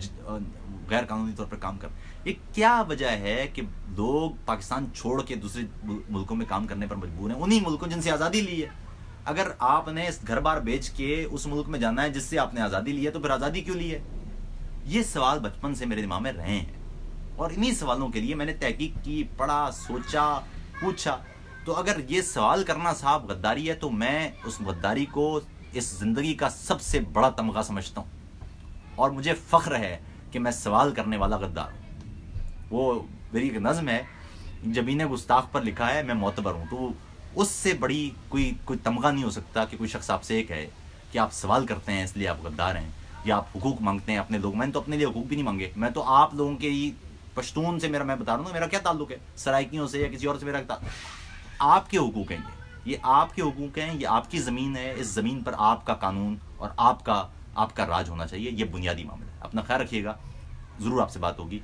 غیر قانونی طور پر کام کر. یہ کیا وجہ ہے کہ لوگ پاکستان چھوڑ کے دوسرے ملکوں میں کام کرنے پر مجبور ہیں, انہی ملکوں جن سے آزادی لی ہے. اگر آپ نے اس گھر بار بیچ کے اس ملک میں جانا ہے جس سے آپ نے آزادی لی ہے تو پھر آزادی کیوں لی ہے. یہ سوال بچپن سے میرے دماغ میں رہے ہیں اور انہی سوالوں کے لیے میں نے تحقیق کی, پڑھا, سوچا, پوچھا. تو اگر یہ سوال کرنا صاحب غداری ہے تو میں اس غداری کو اس زندگی کا سب سے بڑا تمغہ سمجھتا ہوں اور مجھے فخر ہے کہ میں سوال کرنے والا غدار ہوں. وہ میری ایک نظم ہے, جبین گستاخ پر لکھا ہے میں معتبر ہوں. تو اس سے بڑی کوئی تمغہ نہیں ہو سکتا کہ کوئی شخص آپ سے یہ کہے کہ آپ سوال کرتے ہیں اس لیے آپ غدار ہیں, یا آپ حقوق مانگتے ہیں اپنے لوگ. میں نے تو اپنے لیے حقوق بھی نہیں مانگے, میں تو آپ لوگوں کے ہی پشتون سے میں بتا رہا ہوں میرا کیا تعلق ہے, سرائکیوں سے یا کسی اور سے میرا تعلق. آپ کے حقوق ہیں یہ آپ کے حقوق ہیں, یہ آپ کی زمین ہے, اس زمین پر آپ کا قانون اور آپ کا راج ہونا چاہیے. یہ بنیادی معاملہ ہے. اپنا خیال رکھیے گا, ضرور آپ سے بات ہوگی.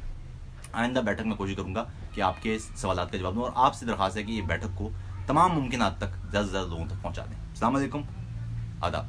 آئندہ بیٹھک میں کوشش کروں گا کہ آپ کے سوالات کا جواب دوں, اور آپ سے درخواست ہے کہ یہ بیٹھک کو تمام ممکن حد تک زیادہ سے زیادہ لوگوں تک پہنچا دیں. السلام علیکم, آداب.